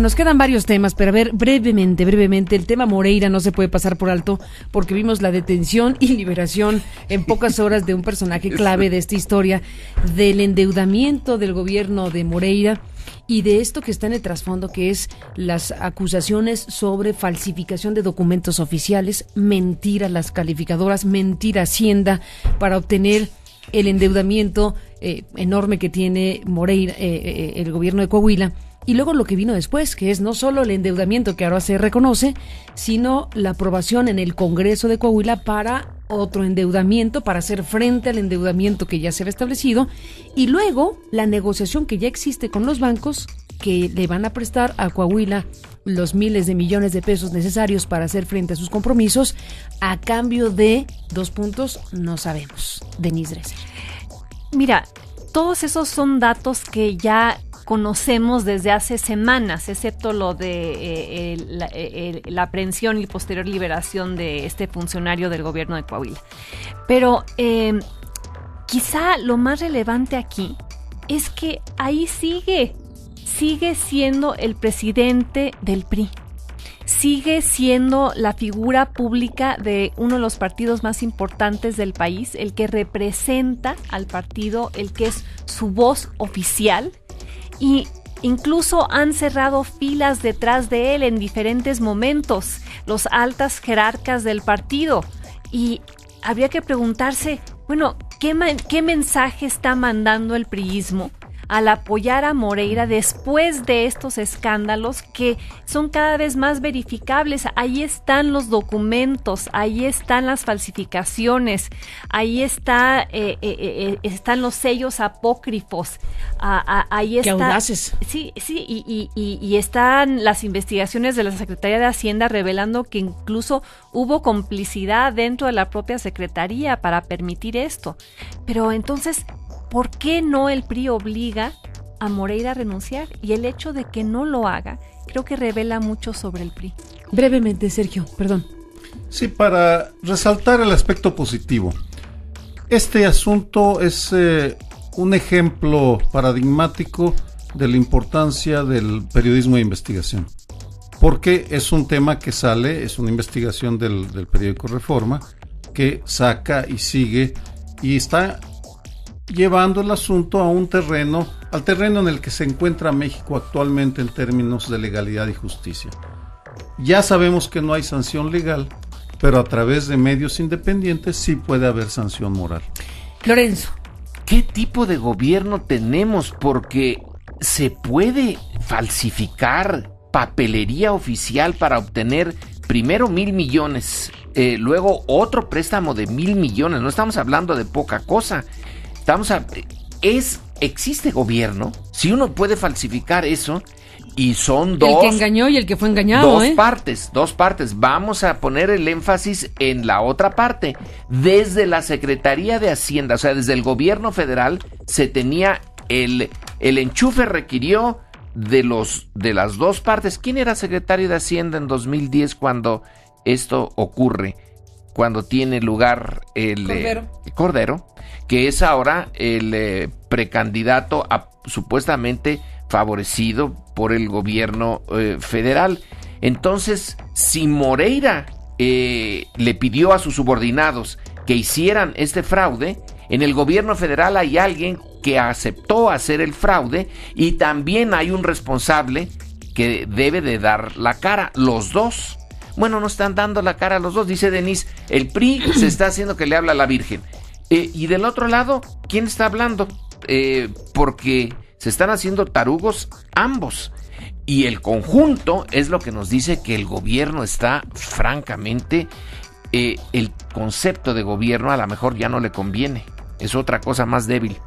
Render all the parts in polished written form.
Nos quedan varios temas, pero a ver, brevemente, el tema Moreira no se puede pasar por alto porque vimos la detención y liberación en pocas horas de un personaje clave de esta historia, del endeudamiento del gobierno de Moreira y de esto que está en el trasfondo, que es las acusaciones sobre falsificación de documentos oficiales, mentira las calificadoras, mentira Hacienda para obtener el endeudamiento enorme que tiene Moreira, el gobierno de Coahuila. Y luego lo que vino después, que es no solo el endeudamiento que ahora se reconoce, sino la aprobación en el Congreso de Coahuila para otro endeudamiento, para hacer frente al endeudamiento que ya se había establecido, y luego la negociación que ya existe con los bancos que le van a prestar a Coahuila los miles de millones de pesos necesarios para hacer frente a sus compromisos, a cambio de 2 puntos, no sabemos. Denise Dresser. Mira, todos esos son datos que ya conocemos desde hace semanas, excepto lo de la aprehensión y posterior liberación de este funcionario del gobierno de Coahuila. Pero quizá lo más relevante aquí es que ahí sigue siendo el presidente del PRI. Sigue siendo la figura pública de uno de los partidos más importantes del país, el que representa al partido, el que es su voz oficial. Y incluso han cerrado filas detrás de él en diferentes momentos, los altas jerarcas del partido. Y habría que preguntarse, bueno, ¿qué mensaje está mandando el priismo al apoyar a Moreira después de estos escándalos que son cada vez más verificables? Ahí están los documentos, ahí están las falsificaciones, ahí están los sellos apócrifos, ahí está. ¡Qué audaces! Sí, y están las investigaciones de la Secretaría de Hacienda revelando que incluso hubo complicidad dentro de la propia Secretaría para permitir esto. Pero entonces, ¿por qué no el PRI obliga a Moreira a renunciar? Y el hecho de que no lo haga, creo que revela mucho sobre el PRI. Brevemente, Sergio, perdón. Sí, para resaltar el aspecto positivo. Este asunto es un ejemplo paradigmático de la importancia del periodismo de investigación. Porque es un tema que sale, es una investigación del periódico Reforma, que saca y sigue y está llevando el asunto a al terreno en el que se encuentra México actualmente en términos de legalidad y justicia. Ya sabemos que no hay sanción legal, pero a través de medios independientes sí puede haber sanción moral. Lorenzo. ¿Qué tipo de gobierno tenemos? Porque se puede falsificar papelería oficial para obtener primero 1,000 millones, luego otro préstamo de 1,000 millones. No estamos hablando de poca cosa. ¿Existe gobierno? Si uno puede falsificar eso, y son dos. El que engañó y el que fue engañado. Dos partes. Vamos a poner el énfasis en la otra parte. Desde la Secretaría de Hacienda, o sea, desde el gobierno federal, se tenía el enchufe requirió de las dos partes. ¿Quién era secretario de Hacienda en 2010 cuando esto ocurre? Cuando tiene lugar el Cordero, que es ahora el precandidato supuestamente favorecido por el gobierno federal. Entonces, si Moreira le pidió a sus subordinados que hicieran este fraude, en el gobierno federal hay alguien que aceptó hacer el fraude y también hay un responsable que debe de dar la cara. Los dos. Bueno, no están dando la cara a los dos, dice Denise. El PRI se está haciendo que le habla a la Virgen. Y del otro lado, ¿quién está hablando? Porque se están haciendo tarugos ambos. Y el conjunto es lo que nos dice que el gobierno está francamente... el concepto de gobierno a lo mejor ya no le conviene. Es otra cosa más débil.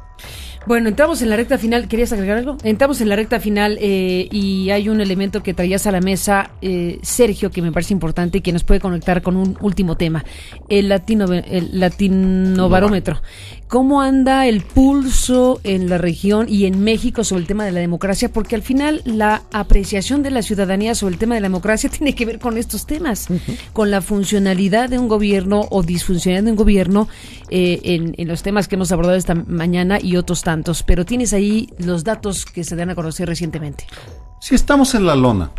Bueno, entramos en la recta final. ¿Querías agregar algo? Entramos en la recta final y hay un elemento que traías a la mesa, Sergio, que me parece importante y que nos puede conectar con un último tema. El Latinobarómetro. ¿Cómo anda el pulso en la región y en México sobre el tema de la democracia? Porque al final la apreciación de la ciudadanía sobre el tema de la democracia tiene que ver con estos temas, con la funcionalidad de un gobierno o disfuncionalidad de un gobierno en los temas que hemos abordado esta mañana y otros tantos. Pero tienes ahí los datos que se dan a conocer recientemente. Si estamos en la lona,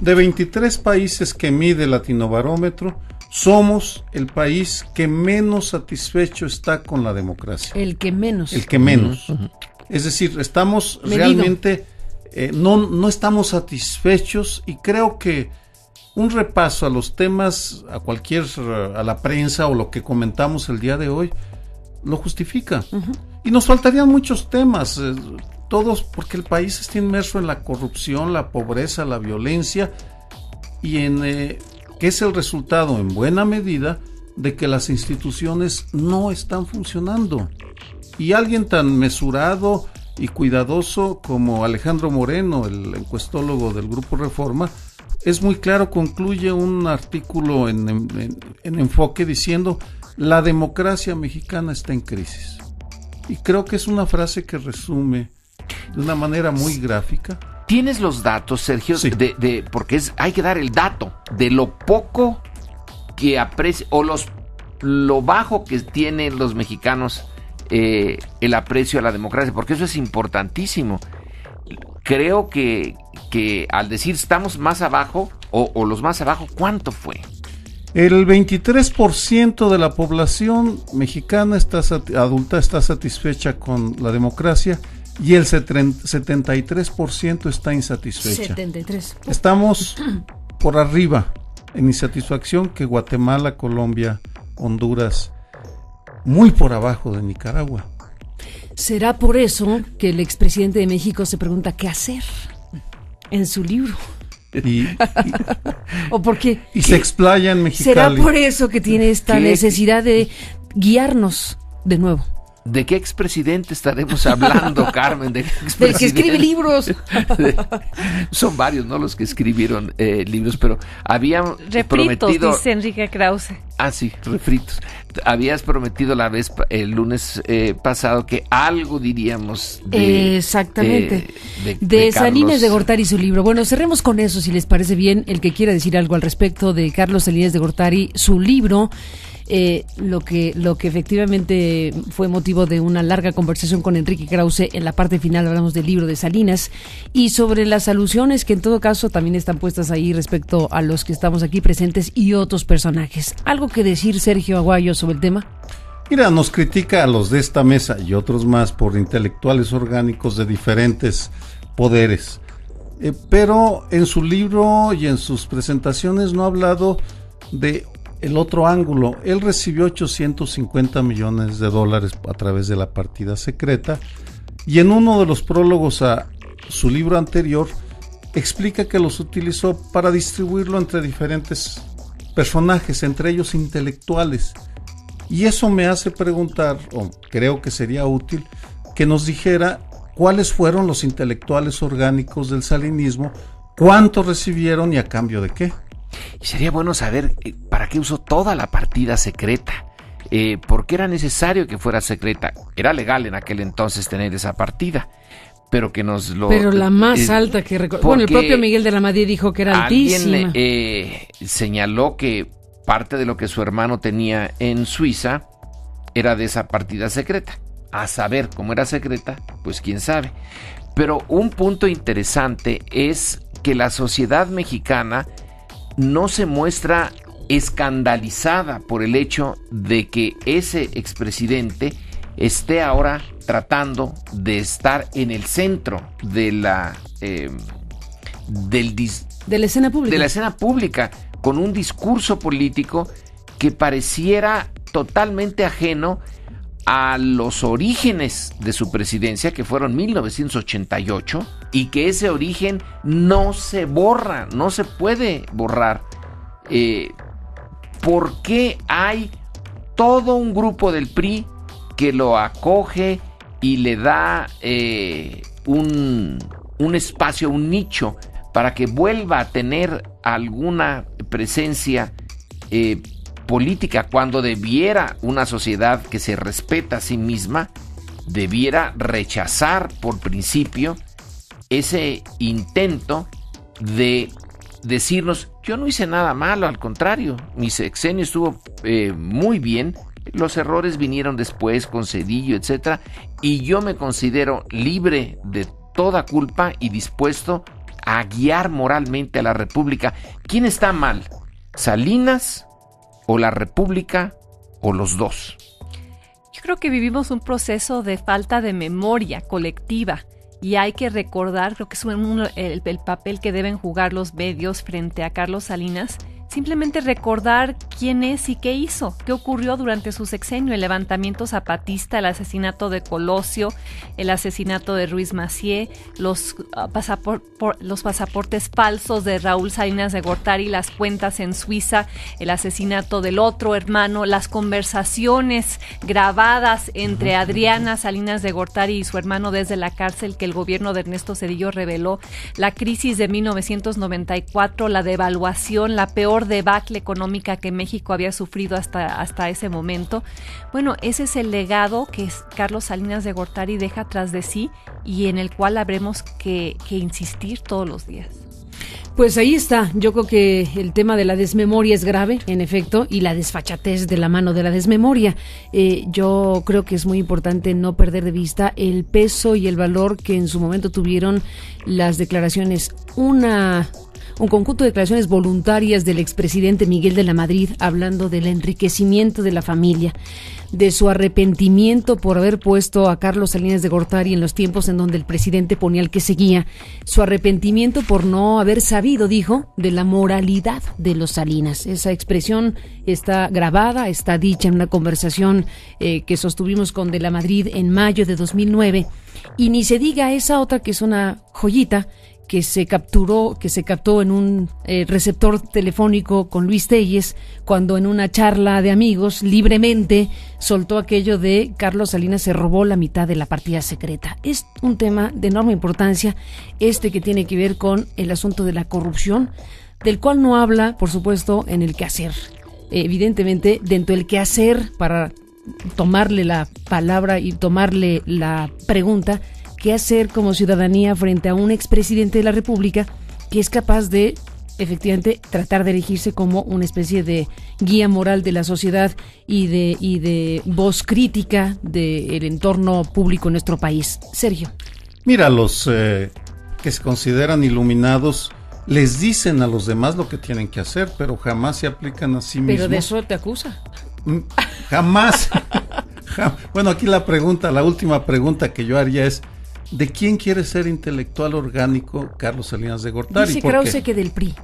de 23 países que mide Latinobarómetro, somos el país que menos satisfecho está con la democracia. El que menos. El que menos. Es decir, estamos realmente, no estamos satisfechos, y creo que un repaso a los temas, a la prensa o lo que comentamos el día de hoy, lo justifica. Y nos faltarían muchos temas, todos, porque el país está inmerso en la corrupción, la pobreza, la violencia, y que es el resultado en buena medida de que las instituciones no están funcionando. Y alguien tan mesurado y cuidadoso como Alejandro Moreno, el encuestólogo del Grupo Reforma, es muy claro, concluye un artículo en Enfoque diciendo: la democracia mexicana está en crisis. Y creo que es una frase que resume de una manera muy gráfica. ¿Tienes los datos, Sergio? Sí. Porque hay que dar el dato de lo poco que aprecia, o lo bajo que tienen los mexicanos el aprecio a la democracia, porque eso es importantísimo. Creo que al decir estamos más abajo, o los más abajo, ¿cuánto fue? El 23% de la población mexicana adulta está satisfecha con la democracia, y el 73% está insatisfecha. 73. Estamos por arriba en insatisfacción que Guatemala, Colombia, Honduras, muy por abajo de Nicaragua. ¿Será por eso que el expresidente de México se pregunta qué hacer en su libro? ¿O por qué? Y se explaya en Mexicali. ¿Será por eso que tiene esta necesidad de guiarnos de nuevo? ¿De qué expresidente estaremos hablando, Carmen? Del que escribe libros. Son varios, ¿no? Los que escribieron libros, pero habían prometido... dice Enrique Krause. Ah, sí, refritos. Habías prometido el lunes pasado que algo diríamos de... Exactamente. De Salinas de Gortari y su libro. Bueno, cerremos con eso, si les parece bien. El que quiera decir algo al respecto de Carlos Salinas de Gortari, su libro... lo que efectivamente fue motivo de una larga conversación con Enrique Krause. En la parte final hablamos del libro de Salinas y sobre las alusiones que en todo caso también están puestas ahí respecto a los que estamos aquí presentes y otros personajes. ¿Algo que decir, Sergio Aguayo, sobre el tema? Mira, nos critica a los de esta mesa y otros más por intelectuales orgánicos de diferentes poderes, pero en su libro y en sus presentaciones no ha hablado de el otro ángulo. Él recibió $850 millones a través de la partida secreta, y en uno de los prólogos a su libro anterior explica que los utilizó para distribuirlo entre diferentes personajes, entre ellos intelectuales. Y eso me hace preguntar, o creo que sería útil que nos dijera cuáles fueron los intelectuales orgánicos del salinismo, cuánto recibieron y a cambio de qué. Y sería bueno saber para qué usó toda la partida secreta, por qué era necesario que fuera secreta. Era legal en aquel entonces tener esa partida, pero que nos lo... Pero la más alta que recuerdo... Bueno, el propio Miguel de la Madrid dijo que era altísima. Alguien señaló que parte de lo que su hermano tenía en Suiza era de esa partida secreta. A saber cómo era secreta, pues quién sabe. Pero un punto interesante es que la sociedad mexicana no se muestra escandalizada por el hecho de que ese expresidente esté ahora tratando de estar en el centro de la escena pública. De la escena pública, con un discurso político que pareciera totalmente ajeno a los orígenes de su presidencia, que fueron 1988, y que ese origen no se borra, no se puede borrar. ¿Por qué hay todo un grupo del PRI que lo acoge y le da un espacio, un nicho, para que vuelva a tener alguna presencia política, cuando debiera una sociedad que se respeta a sí misma, debiera rechazar por principio ese intento de decirnos: yo no hice nada malo, al contrario, mi sexenio estuvo muy bien, los errores vinieron después con Zedillo, etcétera, y yo me considero libre de toda culpa y dispuesto a guiar moralmente a la República. ¿Quién está mal? ¿Salinas o la República o los dos? Yo creo que vivimos un proceso de falta de memoria colectiva y hay que recordar, creo que es el papel que deben jugar los medios frente a Carlos Salinas. Simplemente recordar quién es y qué hizo, qué ocurrió durante su sexenio, el levantamiento zapatista, el asesinato de Colosio, el asesinato de Ruiz Massieu, los pasaportes falsos de Raúl Salinas de Gortari, las cuentas en Suiza, el asesinato del otro hermano, las conversaciones grabadas entre Adriana Salinas de Gortari y su hermano desde la cárcel que el gobierno de Ernesto Zedillo reveló, la crisis de 1994, la devaluación, la peor debacle económica que México había sufrido hasta ese momento. Bueno, ese es el legado que Carlos Salinas de Gortari deja tras de sí y en el cual habremos que insistir todos los días. Pues ahí está, yo creo que el tema de la desmemoria es grave, en efecto, y la desfachatez de la mano de la desmemoria. Yo creo que es muy importante no perder de vista el peso y el valor que en su momento tuvieron las declaraciones, un conjunto de declaraciones voluntarias del expresidente Miguel de la Madrid hablando del enriquecimiento de la familia, de su arrepentimiento por haber puesto a Carlos Salinas de Gortari en los tiempos en donde el presidente ponía al que seguía, su arrepentimiento por no haber sabido, dijo, de la moralidad de los Salinas. Esa expresión está grabada, está dicha en una conversación que sostuvimos con de la Madrid en mayo de 2009, y ni se diga esa otra que es una joyita, que se captó en un receptor telefónico con Luis Telles, cuando en una charla de amigos libremente soltó aquello de Carlos Salinas se robó la mitad de la partida secreta. Es un tema de enorme importancia, que tiene que ver con el asunto de la corrupción, del cual no habla, por supuesto, en el quehacer. Evidentemente, dentro del quehacer, para tomarle la palabra y tomarle la pregunta, qué hacer como ciudadanía frente a un expresidente de la República que es capaz de, efectivamente, tratar de erigirse como una especie de guía moral de la sociedad y de voz crítica del entorno público en nuestro país. Sergio. Mira, los que se consideran iluminados les dicen a los demás lo que tienen que hacer, pero jamás se aplican a sí mismos. Pero de eso te acusa. Jamás. Bueno, aquí la última pregunta que yo haría es: ¿de quién quiere ser intelectual orgánico Carlos Salinas de Gortari? Dice Krause que del PRI.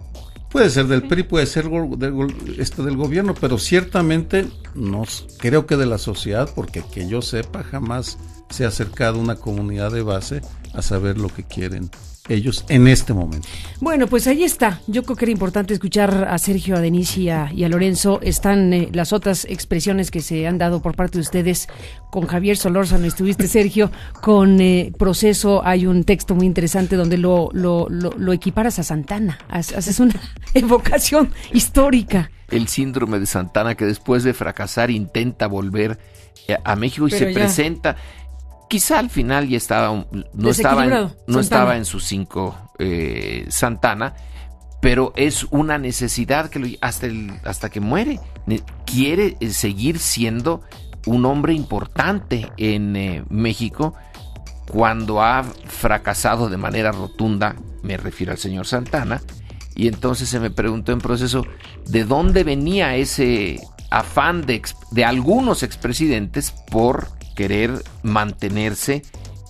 Puede ser del PRI, puede ser del gobierno, pero ciertamente no creo que de la sociedad, porque que yo sepa jamás se ha acercado una comunidad de base a saber lo que quieren ellos en este momento. Bueno, pues ahí está. Yo creo que era importante escuchar a Sergio, a Denise y a Lorenzo. Están las otras expresiones que se han dado por parte de ustedes. Con Javier Solórzano estuviste, Sergio, con Proceso. Hay un texto muy interesante donde lo equiparas a Santana. Haces una evocación histórica. El síndrome de Santana, que después de fracasar intenta volver a México y se presenta. Quizá al final ya estaba, no estaba en sus 5 Santana, pero es una necesidad que hasta que muere. Quiere seguir siendo un hombre importante en México cuando ha fracasado de manera rotunda, me refiero al señor Santana, y entonces se me preguntó en Proceso, ¿de dónde venía ese afán de algunos expresidentes por querer mantenerse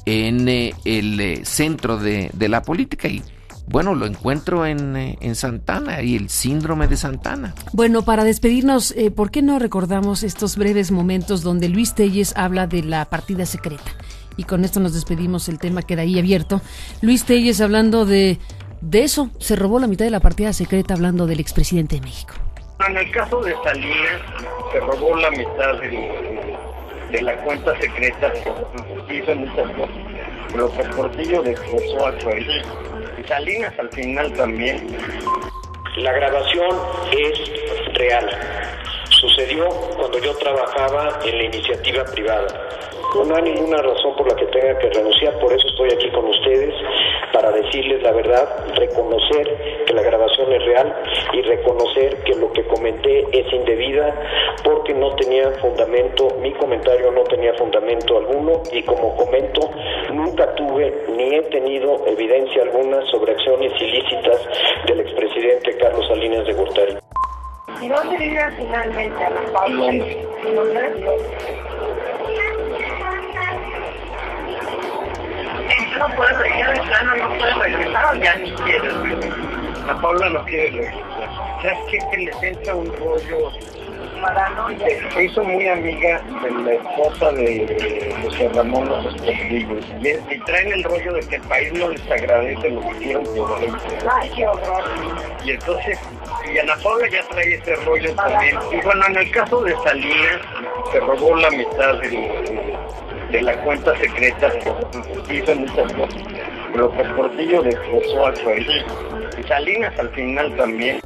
en el centro de la política? Y bueno, lo encuentro en Santana y el síndrome de Santana. Bueno, para despedirnos, ¿por qué no recordamos estos breves momentos donde Luis Telles habla de la partida secreta? Y con esto nos despedimos, el tema queda ahí abierto. Luis Telles hablando de eso, se robó la mitad de la partida secreta, hablando del expresidente de México. En el caso de Salinas, se robó la mitad de la cuenta secreta, hizo muchas cosas, pero que Portillo desposó al país. Y Salinas al final también. La grabación es real. Sucedió cuando yo trabajaba en la iniciativa privada. No hay ninguna razón por la que tenga que renunciar, por eso estoy aquí con ustedes, para decirles la verdad, reconocer que la grabación es real y reconocer que lo que comenté es indebida porque no tenía fundamento, mi comentario no tenía fundamento alguno y como comento, nunca tuve ni he tenido evidencia alguna sobre acciones ilícitas del expresidente Carlos Salinas de Gortari. ¿Y dónde llega finalmente a la Paula? No puede regresar, de plano no puede regresar, ya ni quiere. La Paula no quiere regresar. ¿Sabes qué? Que les entra un rollo. Se hizo muy amiga de la esposa de José Ramón López Portillo y traen el rollo de que el país no les agradece lo que hicieron por él. ¡Ay, qué horror! Y entonces, y Ana Paula ya trae ese rollo también. Y bueno, en el caso de Salinas, se robó la mitad de la cuenta secreta, hizo muchas cosas. Pero Portillo destrozó al país. Y Salinas al final también.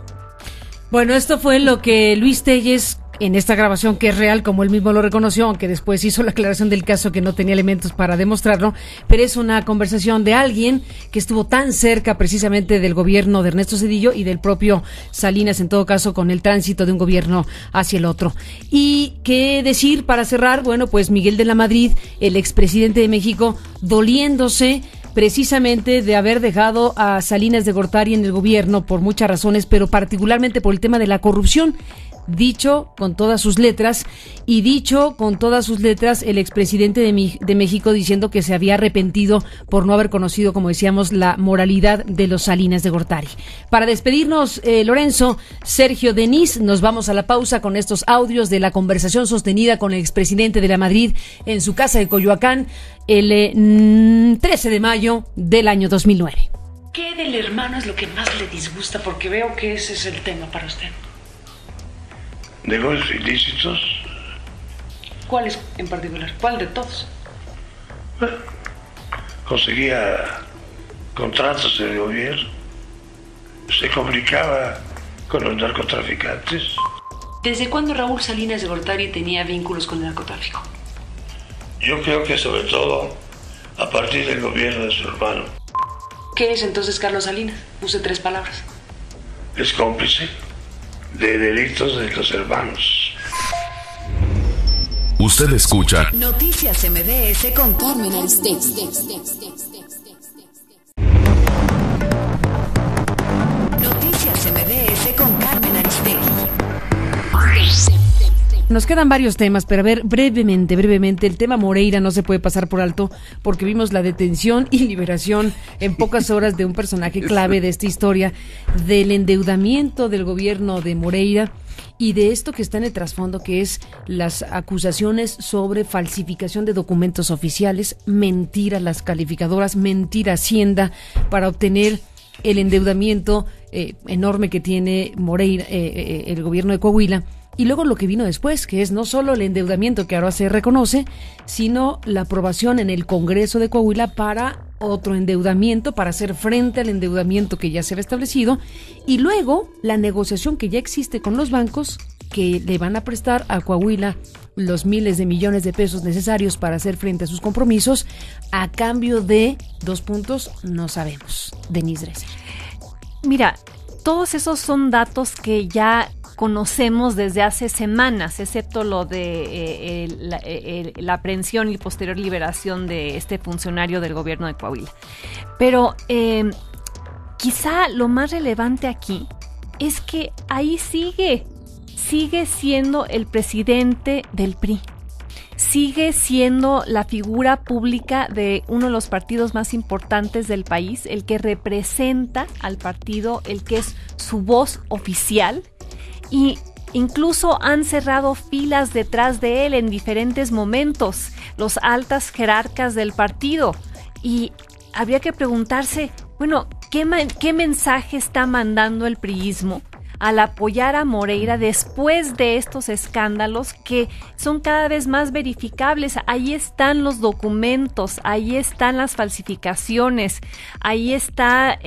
Bueno, esto fue lo que Luis Telles, en esta grabación que es real, como él mismo lo reconoció, aunque después hizo la aclaración del caso que no tenía elementos para demostrarlo, pero es una conversación de alguien que estuvo tan cerca precisamente del gobierno de Ernesto Zedillo y del propio Salinas, en todo caso, con el tránsito de un gobierno hacia el otro. Y qué decir para cerrar, bueno, pues Miguel de la Madrid, el expresidente de México, doliéndose precisamente de haber dejado a Salinas de Gortari en el gobierno por muchas razones, pero particularmente por el tema de la corrupción. Dicho con todas sus letras el expresidente de México diciendo que se había arrepentido por no haber conocido, como decíamos, la moralidad de los Salinas de Gortari. Para despedirnos, Lorenzo, Sergio, Denis, nos vamos a la pausa con estos audios de la conversación sostenida con el expresidente de la Madrid en su casa de Coyoacán el 13 de mayo del año 2009. ¿Qué del hermano es lo que más le disgusta? Porque veo que ese es el tema para usted. ¿Negocios ilícitos? ¿Cuáles en particular? ¿Cuál de todos? Bueno, conseguía contratos del gobierno, se comunicaba con los narcotraficantes. ¿Desde cuándo Raúl Salinas de Gortari tenía vínculos con el narcotráfico? Yo creo que sobre todo a partir del gobierno de su hermano. ¿Qué es entonces Carlos Salinas? Use 3 palabras. Es cómplice de delitos de los hermanos. Usted escucha Noticias MBS con Carmen Aristegui. Noticias MBS con Carmen Aristegui. Nos quedan varios temas, pero a ver, brevemente, el tema Moreira no se puede pasar por alto porque vimos la detención y liberación en pocas horas de un personaje clave de esta historia, del endeudamiento del gobierno de Moreira y de esto que está en el trasfondo, que es las acusaciones sobre falsificación de documentos oficiales, mentira las calificadoras, mentira Hacienda para obtener el endeudamiento enorme que tiene Moreira, el gobierno de Coahuila. Y luego lo que vino después, que es no solo el endeudamiento que ahora se reconoce, sino la aprobación en el Congreso de Coahuila para otro endeudamiento, para hacer frente al endeudamiento que ya se había establecido, y luego la negociación que ya existe con los bancos que le van a prestar a Coahuila los miles de millones de pesos necesarios para hacer frente a sus compromisos, a cambio de 2 puntos, no sabemos. Denise Dresser. Mira, todos esos son datos que ya conocemos desde hace semanas, excepto lo de la aprehensión y posterior liberación de este funcionario del gobierno de Coahuila. Pero quizá lo más relevante aquí es que ahí sigue siendo el presidente del PRI. Sigue siendo la figura pública de uno de los partidos más importantes del país, el que representa al partido, el que es su voz oficial. Y incluso han cerrado filas detrás de él en diferentes momentos, los altas jerarcas del partido. Y habría que preguntarse, bueno, ¿qué mensaje está mandando el priismo al apoyar a Moreira después de estos escándalos que son cada vez más verificables. Ahí están los documentos, ahí están las falsificaciones, ahí están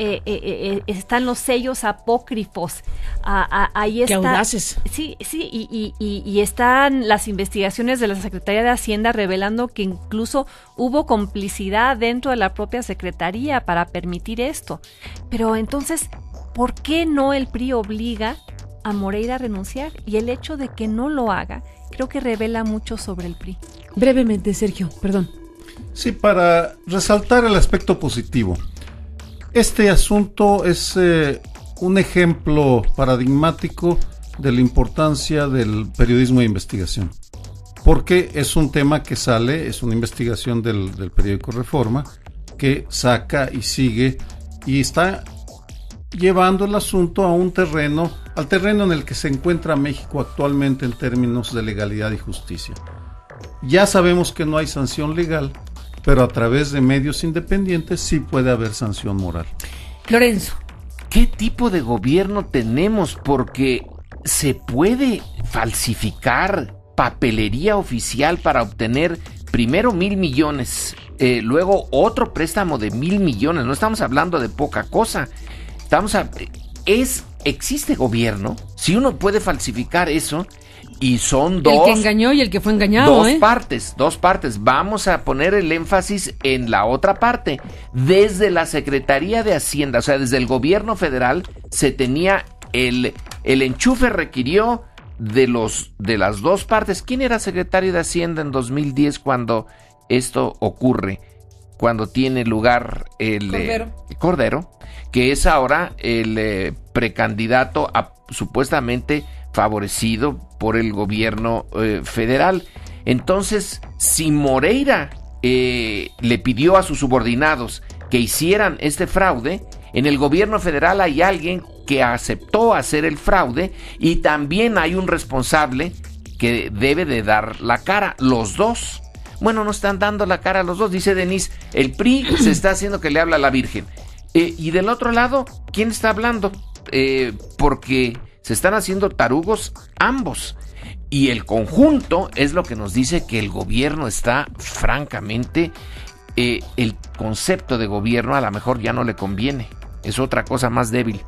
los sellos apócrifos, ahí está. ¡Qué audaces! Sí, y están las investigaciones de la Secretaría de Hacienda revelando que incluso hubo complicidad dentro de la propia Secretaría para permitir esto. Pero entonces, ¿por qué no el PRI obliga a Moreira a renunciar? Y el hecho de que no lo haga, creo que revela mucho sobre el PRI. Brevemente, Sergio, perdón. Sí, para resaltar el aspecto positivo. Este asunto es un ejemplo paradigmático de la importancia del periodismo de investigación. Porque es un tema que sale, es una investigación del periódico Reforma, que saca y sigue y está llevando el asunto a un terreno, al terreno en el que se encuentra México actualmente en términos de legalidad y justicia. Ya sabemos que no hay sanción legal, pero a través de medios independientes sí puede haber sanción moral. Lorenzo. ¿Qué tipo de gobierno tenemos? Porque se puede falsificar papelería oficial para obtener primero 1,000 millones, luego otro préstamo de 1,000 millones. No estamos hablando de poca cosa. Existe gobierno. Si uno puede falsificar eso, y son dos. El que engañó y el que fue engañado. Dos partes. Vamos a poner el énfasis en la otra parte. Desde la Secretaría de Hacienda, o sea, desde el gobierno federal, se tenía el enchufe requirió de las dos partes. ¿Quién era secretario de Hacienda en 2010 cuando esto ocurre? Cuando tiene lugar el Cordero, que es ahora el precandidato supuestamente favorecido por el gobierno federal. Entonces, si Moreira le pidió a sus subordinados que hicieran este fraude, en el gobierno federal hay alguien que aceptó hacer el fraude y también hay un responsable que debe de dar la cara. Los dos. Bueno, no están dando la cara los dos, dice Denise. El PRI se está haciendo que le habla a la Virgen. Y del otro lado, ¿quién está hablando? Porque se están haciendo tarugos ambos. Y el conjunto es lo que nos dice que el gobierno está francamente... el concepto de gobierno a lo mejor ya no le conviene. Es otra cosa más débil.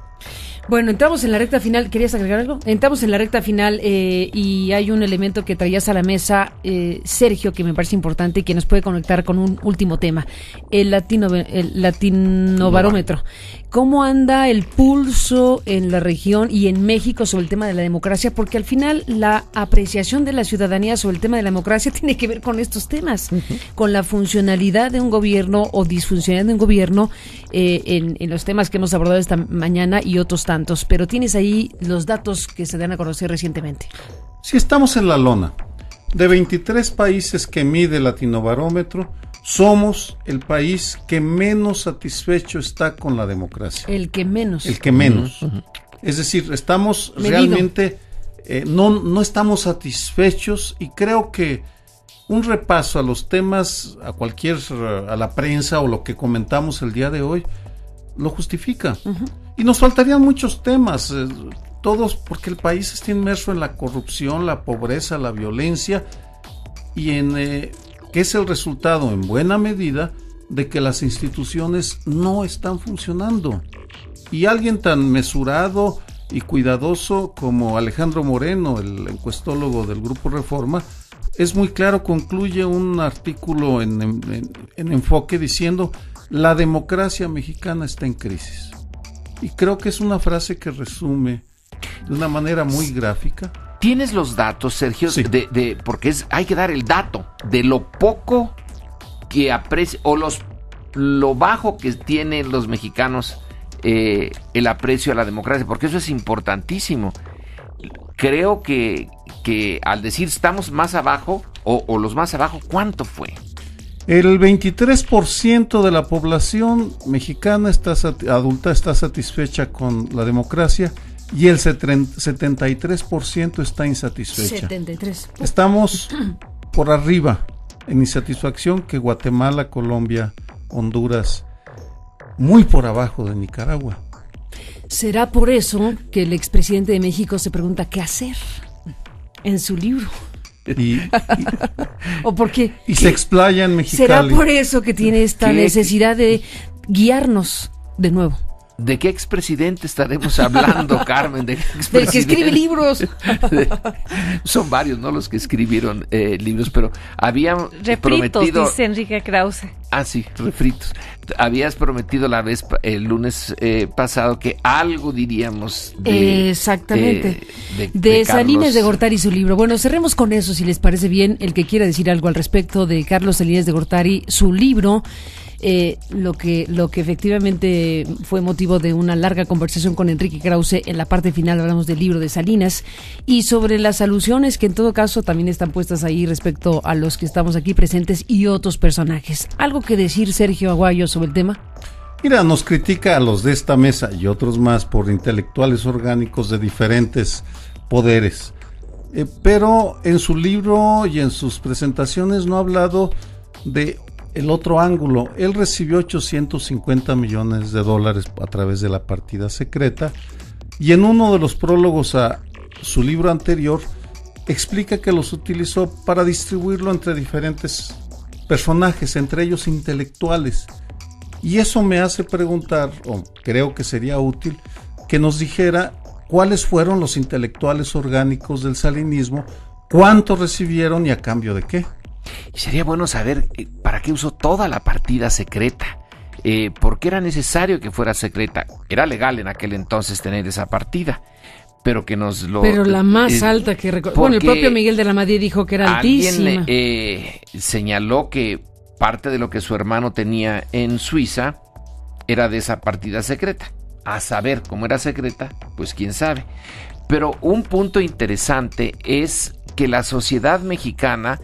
Bueno, entramos en la recta final. ¿Querías agregar algo? Entramos en la recta final y hay un elemento que traías a la mesa, Sergio, que me parece importante y que nos puede conectar con un último tema. El Latinobarómetro. ¿Cómo anda el pulso en la región y en México sobre el tema de la democracia? Porque al final la apreciación de la ciudadanía sobre el tema de la democracia tiene que ver con estos temas, con la funcionalidad de un gobierno o disfuncionalidad de un gobierno en los temas que hemos abordado esta mañana y otros tantos. Pero tienes ahí los datos que se dan a conocer recientemente. Si estamos en la lona, de 23 países que mide el Latinobarómetro, somos el país que menos satisfecho está con la democracia. El que menos. El que menos. Es decir, estamos realmente, no estamos satisfechos, y creo que un repaso a los temas, a la prensa o lo que comentamos el día de hoy, lo justifica. Y nos faltarían muchos temas, todos, porque el país está inmerso en la corrupción, la pobreza, la violencia, y que es el resultado en buena medida de que las instituciones no están funcionando. Y alguien tan mesurado y cuidadoso como Alejandro Moreno, el encuestólogo del Grupo Reforma, es muy claro, concluye un artículo en Enfoque diciendo: la democracia mexicana está en crisis. Y creo que es una frase que resume de una manera muy gráfica. ¿Tienes los datos, Sergio? Sí. Porque hay que dar el dato de lo poco que aprecia, o lo bajo que tienen los mexicanos el aprecio a la democracia, porque eso es importantísimo. Creo que al decir estamos más abajo, o los más abajo, ¿cuánto fue? El 23% de la población mexicana adulta está satisfecha con la democracia, y el 73% está insatisfecha. 73%. Estamos por arriba en insatisfacción que Guatemala, Colombia, Honduras, muy por abajo de Nicaragua. ¿Será por eso que el expresidente de México se pregunta qué hacer en su libro? ¿O por qué? Y se explaya en Mexicali. ¿Será por eso que tiene esta necesidad de guiarnos de nuevo? ¿De qué expresidente estaremos hablando, Carmen? Del que escribe libros. Son varios, ¿no? Los que escribieron libros, pero habían prometido... dice Enrique Krause. Ah, sí, refritos. Habías prometido el lunes pasado que algo diríamos de... Exactamente. De Salinas de Gortari y su libro. Bueno, cerremos con eso, si les parece bien. El que quiera decir algo al respecto de Carlos Salinas de Gortari, su libro... lo que efectivamente fue motivo de una larga conversación con Enrique Krause. En la parte final hablamos del libro de Salinas y sobre las alusiones que en todo caso también están puestas ahí respecto a los que estamos aquí presentes y otros personajes. ¿Algo que decir, Sergio Aguayo, sobre el tema? Mira, nos critica a los de esta mesa y otros más por intelectuales orgánicos de diferentes poderes, pero en su libro y en sus presentaciones no ha hablado de el otro ángulo. Él recibió $850 millones a través de la partida secreta, y en uno de los prólogos a su libro anterior explica que los utilizó para distribuirlo entre diferentes personajes, entre ellos intelectuales. Y eso me hace preguntar, o creo que sería útil que nos dijera cuáles fueron los intelectuales orgánicos del salinismo, cuánto recibieron y a cambio de qué. Y sería bueno saber para qué usó toda la partida secreta, por qué era necesario que fuera secreta. Era legal en aquel entonces tener esa partida, pero que nos lo... Pero la más alta que bueno, el propio Miguel de la Madrid dijo que era altísima. Alguien señaló que parte de lo que su hermano tenía en Suiza era de esa partida secreta. A saber cómo era secreta, pues quién sabe. Pero un punto interesante es que la sociedad mexicana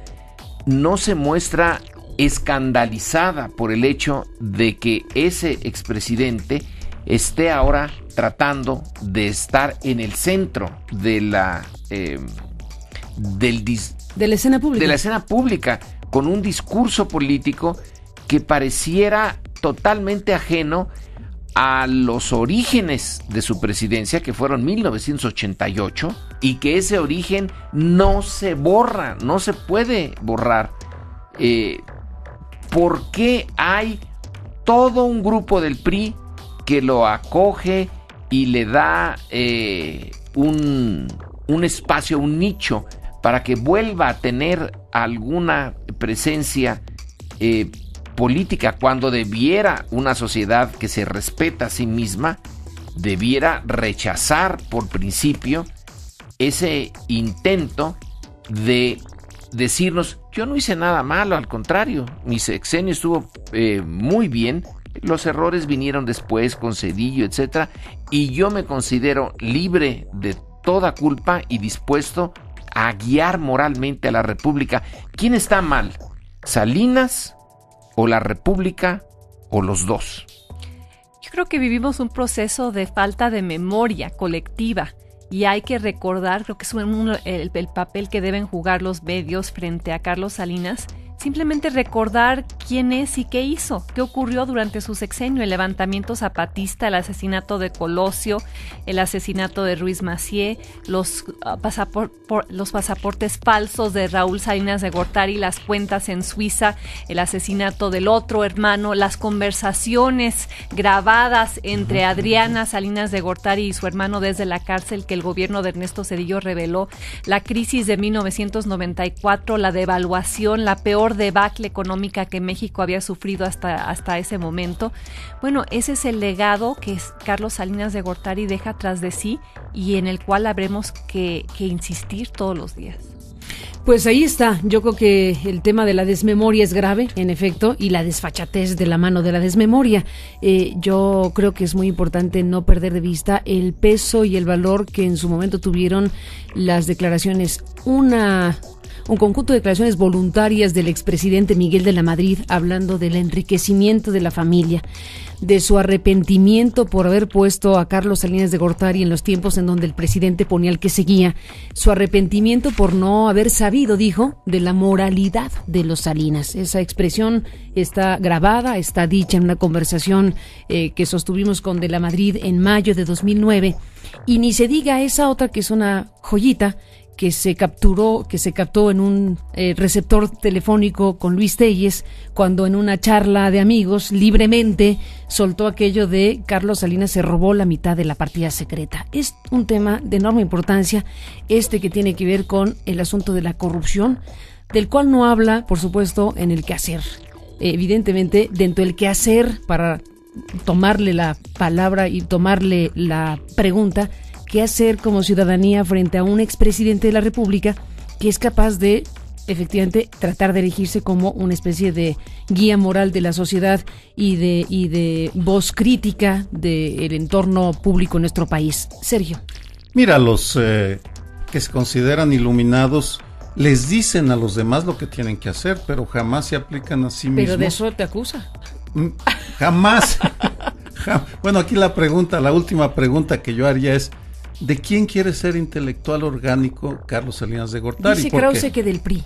no se muestra escandalizada por el hecho de que ese expresidente esté ahora tratando de estar en el centro de la escena pública. De la escena pública, con un discurso político que pareciera totalmente ajeno a los orígenes de su presidencia, que fueron 1988, y que ese origen no se borra, no se puede borrar. ¿Por qué hay todo un grupo del PRI que lo acoge y le da un espacio, un nicho, para que vuelva a tener alguna presencia política, cuando debiera una sociedad que se respeta a sí misma, debiera rechazar por principio ese intento de decirnos: yo no hice nada malo, al contrario, mi sexenio estuvo muy bien, los errores vinieron después con Zedillo, etcétera, y yo me considero libre de toda culpa y dispuesto a guiar moralmente a la República. ¿Quién está mal? ¿Salinas o la República o los dos? Yo creo que vivimos un proceso de falta de memoria colectiva y hay que recordar, creo que es el papel que deben jugar los medios frente a Carlos Salinas, simplemente recordar quién es y qué hizo, qué ocurrió durante su sexenio: el levantamiento zapatista, el asesinato de Colosio, el asesinato de Ruiz Massieu, los pasaportes falsos de Raúl Salinas de Gortari, las cuentas en Suiza, el asesinato del otro hermano, las conversaciones grabadas entre Adriana Salinas de Gortari y su hermano desde la cárcel que el gobierno de Ernesto Zedillo reveló, la crisis de 1994, la devaluación, la peor debacle económica que México había sufrido hasta ese momento. Bueno, ese es el legado que Carlos Salinas de Gortari deja tras de sí y en el cual habremos que insistir todos los días. Pues ahí está. Yo creo que el tema de la desmemoria es grave, en efecto, y la desfachatez de la mano de la desmemoria. Yo creo que es muy importante no perder de vista el peso y el valor que en su momento tuvieron las declaraciones. un conjunto de declaraciones voluntarias del expresidente Miguel de la Madrid hablando del enriquecimiento de la familia, de su arrepentimiento por haber puesto a Carlos Salinas de Gortari en los tiempos en donde el presidente ponía al que seguía, su arrepentimiento por no haber sabido, dijo, de la moralidad de los Salinas. Esa expresión está grabada, está dicha en una conversación que sostuvimos con de la Madrid en mayo de 2009, y ni se diga esa otra que es una joyita que se captó en un receptor telefónico con Luis Telles, cuando en una charla de amigos libremente soltó aquello de Carlos Salinas se robó la mitad de la partida secreta. Es un tema de enorme importancia, que tiene que ver con el asunto de la corrupción, del cual no habla, por supuesto, en el quehacer. Evidentemente, dentro del quehacer, para tomarle la palabra y tomarle la pregunta, ¿qué hacer como ciudadanía frente a un expresidente de la República que es capaz de, efectivamente, tratar de erigirse como una especie de guía moral de la sociedad y de voz crítica del entorno público en nuestro país? Sergio. Mira, los que se consideran iluminados les dicen a los demás lo que tienen que hacer, pero jamás se aplican a sí mismos. Pero de eso te acusa. Jamás. Bueno, aquí la última pregunta que yo haría es: ¿de quién quiere ser intelectual orgánico Carlos Salinas de Gortari? Dice Krause que del PRI.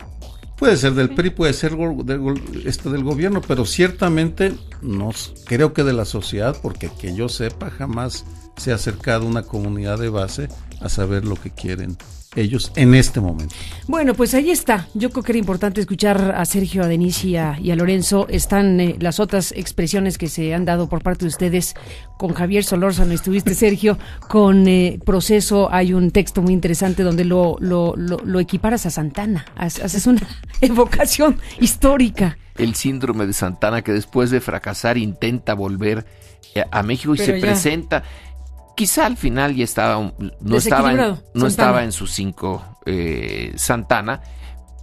Puede ser del PRI, puede ser del gobierno, pero ciertamente no creo que de la sociedad, porque que yo sepa jamás se ha acercado una comunidad de base a saber lo que quieren ellos en este momento. Bueno, pues ahí está. Yo creo que era importante escuchar a Sergio, a Denise y a Lorenzo. Están las otras expresiones que se han dado por parte de ustedes. Con Javier Solórzano estuviste, Sergio. Con Proceso hay un texto muy interesante donde lo equiparas a Santana. Haces una evocación histórica. El síndrome de Santana, que después de fracasar intenta volver a México y pero se presenta. Quizá al final ya estaba, no estaba en sus 5 Santana,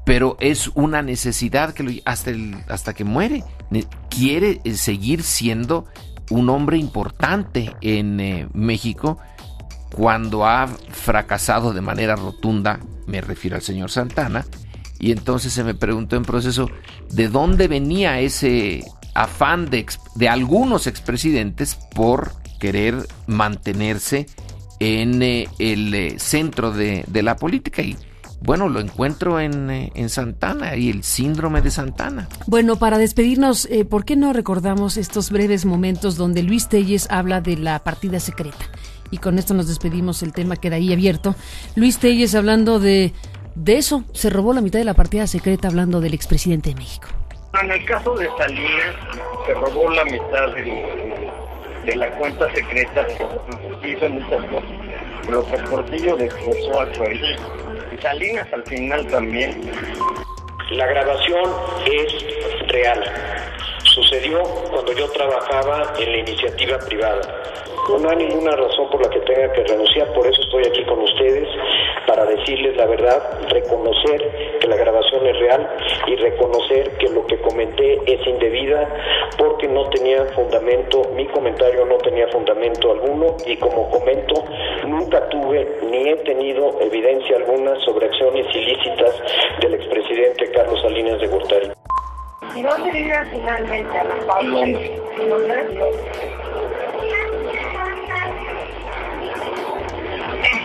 pero es una necesidad que hasta que muere. Quiere seguir siendo un hombre importante en México. Cuando ha fracasado de manera rotunda, me refiero al señor Santana, y entonces se me preguntó en Proceso de dónde venía ese afán de algunos expresidentes por querer mantenerse en el centro de la política, y bueno, lo encuentro en Santana y el síndrome de Santana. Bueno, para despedirnos, ¿por qué no recordamos estos breves momentos donde Luis Telles habla de la partida secreta? Y con esto nos despedimos, el tema queda ahí abierto. Luis Telles hablando de eso, se robó la mitad de la partida secreta, hablando del expresidente de México. En el caso de Salinas, se robó la mitad de la cuenta secreta, hizo muchas cosas, pero Portillo desglosó al país. Y Salinas al final también. La grabación es real. Sucedió cuando yo trabajaba en la iniciativa privada. No hay ninguna razón por la que tenga que renunciar, por eso estoy aquí con ustedes, para decirles la verdad, reconocer que la grabación es real y reconocer que lo que comenté es indebida porque no tenía fundamento, mi comentario no tenía fundamento alguno, y como comento, nunca tuve ni he tenido evidencia alguna sobre acciones ilícitas del expresidente Carlos Salinas de Gortari. ¿Y dónde llega finalmente a la Paula?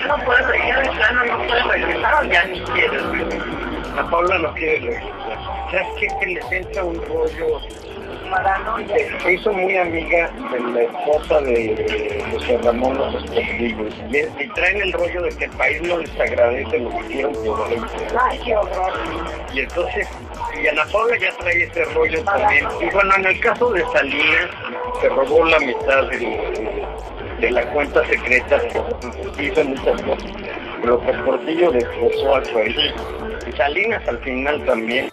No puede regresar, de plano no puede regresar, ya ni quiere. La Paula no quiere regresar. ¿Sabes qué? Que les entra un rollo. Se hizo muy amiga de la esposa de José Ramón López Portillo. Y traen el rollo de que el país no les agradece lo que hicieron por él. Ay, qué horror. Y entonces, y Ana Paula ya trae ese rollo también. Y bueno, en el caso de Salinas, se robó la mitad de la cuenta secreta, hizo muchas cosas, pero Portillo desglosó al país. Y Salinas al final también.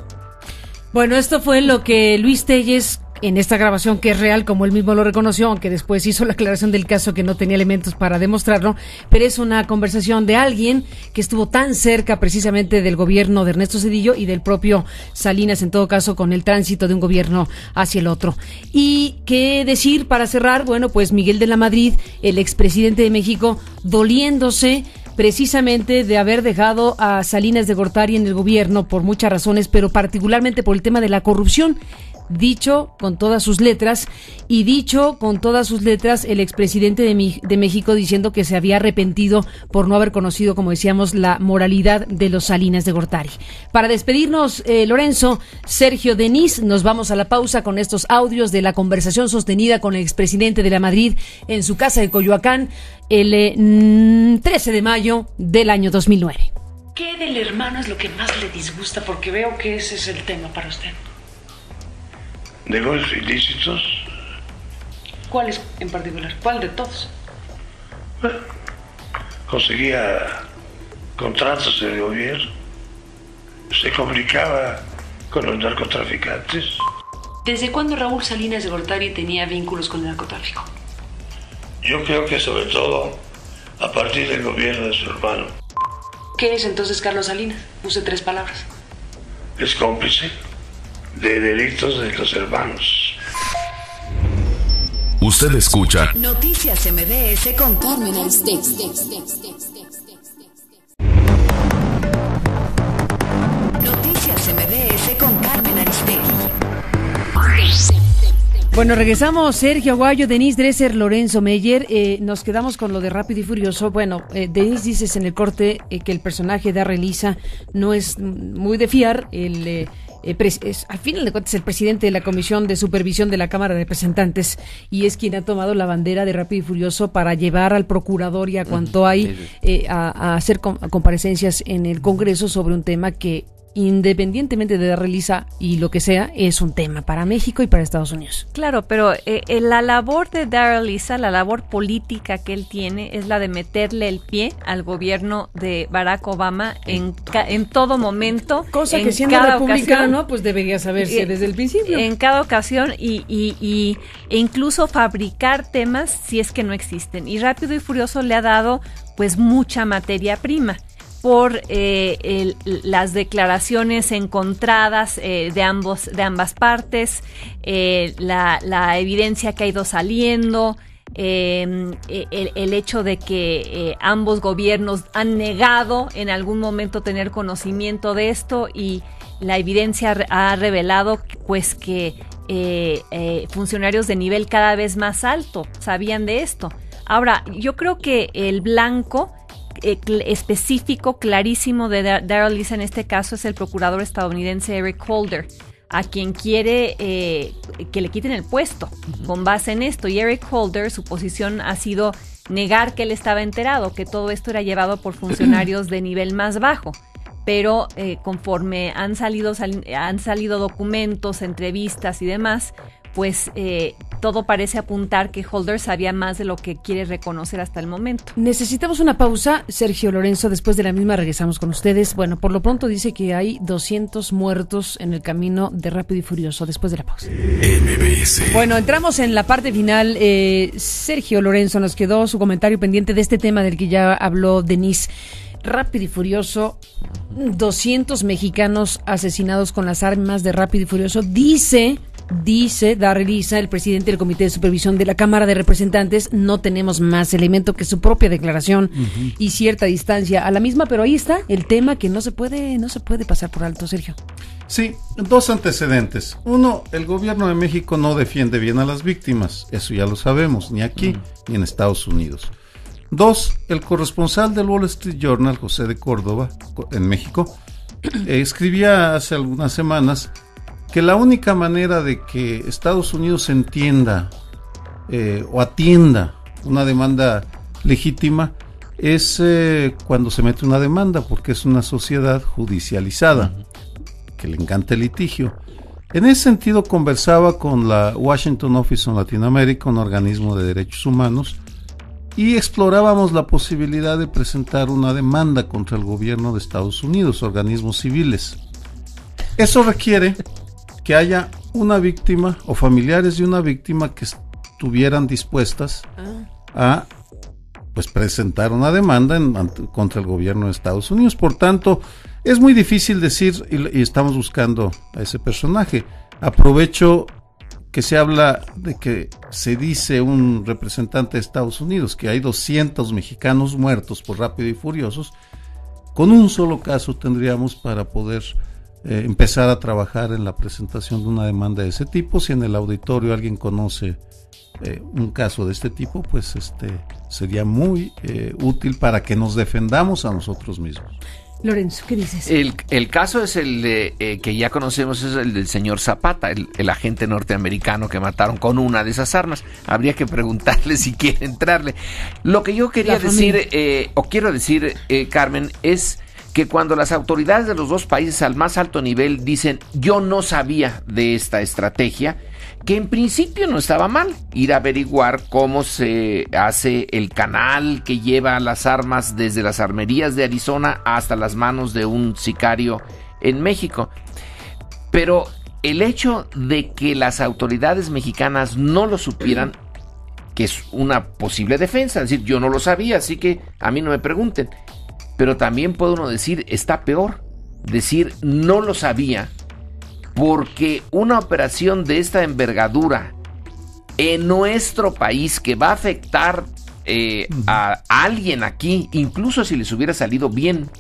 Bueno, esto fue lo que Luis Telles, en esta grabación, que es real, como él mismo lo reconoció, aunque después hizo la aclaración del caso que no tenía elementos para demostrarlo, pero es una conversación de alguien que estuvo tan cerca precisamente del gobierno de Ernesto Zedillo y del propio Salinas, en todo caso, con el tránsito de un gobierno hacia el otro. Y qué decir para cerrar, bueno, pues Miguel de la Madrid, el expresidente de México, doliéndose precisamente de haber dejado a Salinas de Gortari en el gobierno por muchas razones, pero particularmente por el tema de la corrupción. Dicho con todas sus letras, el expresidente de México diciendo que se había arrepentido por no haber conocido, como decíamos, la moralidad de los Salinas de Gortari. Para despedirnos, Lorenzo, Sergio, Denise, nos vamos a la pausa con estos audios de la conversación sostenida con el expresidente de la Madrid en su casa de Coyoacán el 13 de mayo del año 2009. ¿Qué del hermano es lo que más le disgusta? Porque veo que ese es el tema para usted. Negocios ilícitos. ¿Cuáles en particular? ¿Cuál de todos? Bueno, conseguía contratos del gobierno, se comunicaba con los narcotraficantes. ¿Desde cuándo Raúl Salinas de Gortari tenía vínculos con el narcotráfico? Yo creo que sobre todo a partir del gobierno de su hermano. ¿Qué es entonces Carlos Salinas? Use 3 palabras. Es cómplice de delitos de los hermanos. Usted escucha Noticias MBS con Carmen Aristegui. Noticias MBS con Carmen Aristegui. Bueno, regresamos. Sergio Aguayo, Denise Dresser, Lorenzo Meyer. Nos quedamos con lo de Rápido y Furioso. Bueno, Denise, dices en el corte que el personaje de Arelisa no es muy de fiar. Al final de cuentas, el presidente de la Comisión de Supervisión de la Cámara de Representantes, y es quien ha tomado la bandera de Rápido y Furioso para llevar al procurador y a cuanto hay a hacer comparecencias en el Congreso sobre un tema que, independientemente de Arelisa y lo que sea, es un tema para México y para Estados Unidos. Claro, pero la labor de Arelisa, la labor política que él tiene, es la de meterle el pie al gobierno de Barack Obama en todo momento. Cosa que siendo republicano, pues debería saberse desde el principio. En cada ocasión e incluso fabricar temas si es que no existen. Y Rápido y Furioso le ha dado pues mucha materia prima por las declaraciones encontradas de ambas partes, la evidencia que ha ido saliendo, el hecho de que ambos gobiernos han negado en algún momento tener conocimiento de esto, y la evidencia ha revelado pues que funcionarios de nivel cada vez más alto sabían de esto. Ahora, yo creo que el blanco específico, clarísimo de Arelisa en este caso es el procurador estadounidense Eric Holder, a quien quiere que le quiten el puesto con base en esto. Y Eric Holder, su posición ha sido negar que él estaba enterado, que todo esto era llevado por funcionarios de nivel más bajo. Pero conforme han salido documentos, entrevistas y demás, pues todo parece apuntar que Holder sabía más de lo que quiere reconocer hasta el momento. Necesitamos una pausa, Sergio, Lorenzo, después de la misma regresamos con ustedes. Bueno, por lo pronto dice que hay 200 muertos en el camino de Rápido y Furioso, después de la pausa. MBS. Bueno, entramos en la parte final. Sergio, Lorenzo, nos quedó su comentario pendiente de este tema del que ya habló Denise. Rápido y Furioso, 200 mexicanos asesinados con las armas de Rápido y Furioso, dice Arelisa, el presidente del Comité de Supervisión de la Cámara de Representantes. No tenemos más elemento que su propia declaración y cierta distancia a la misma, pero ahí está el tema que no se puede pasar por alto, Sergio. Sí, 2 antecedentes. 1, el gobierno de México no defiende bien a las víctimas, eso ya lo sabemos, ni aquí ni en Estados Unidos. 2, el corresponsal del Wall Street Journal, José de Córdoba, en México, escribía hace algunas semanas que la única manera de que Estados Unidos entienda o atienda una demanda legítima es cuando se mete una demanda, porque es una sociedad judicializada, que le encanta el litigio. En ese sentido, conversaba con la Washington Office on Latin America, un organismo de derechos humanos, y explorábamos la posibilidad de presentar una demanda contra el gobierno de Estados Unidos, organismos civiles. Eso requiere que haya una víctima o familiares de una víctima que estuvieran dispuestas a presentar una demanda contra el gobierno de Estados Unidos. Por tanto, es muy difícil decir, y estamos buscando a ese personaje. Aprovecho que se habla de que se dice un representante de Estados Unidos que hay 200 mexicanos muertos por Rápido y Furiosos. Con un solo caso tendríamos para poder empezar a trabajar en la presentación de una demanda de ese tipo. Si en el auditorio alguien conoce un caso de este tipo, pues sería muy útil para que nos defendamos a nosotros mismos. Lorenzo, ¿qué dices? El caso es el que ya conocemos, es el del señor Zapata, el agente norteamericano que mataron con una de esas armas. Habría que preguntarle si quiere entrarle. Lo que yo quería decir, quiero decir, Carmen, es que cuando las autoridades de los dos países al más alto nivel dicen yo no sabía de esta estrategia, que en principio no estaba mal ir a averiguar cómo se hace el canal que lleva las armas desde las armerías de Arizona hasta las manos de un sicario en México. Pero el hecho de que las autoridades mexicanas no lo supieran, que es una posible defensa, es decir, yo no lo sabía, así que a mí no me pregunten. Pero también puede uno decir, está peor, decir no lo sabía, porque una operación de esta envergadura en nuestro país que va a afectar a alguien aquí, incluso si les hubiera salido bien,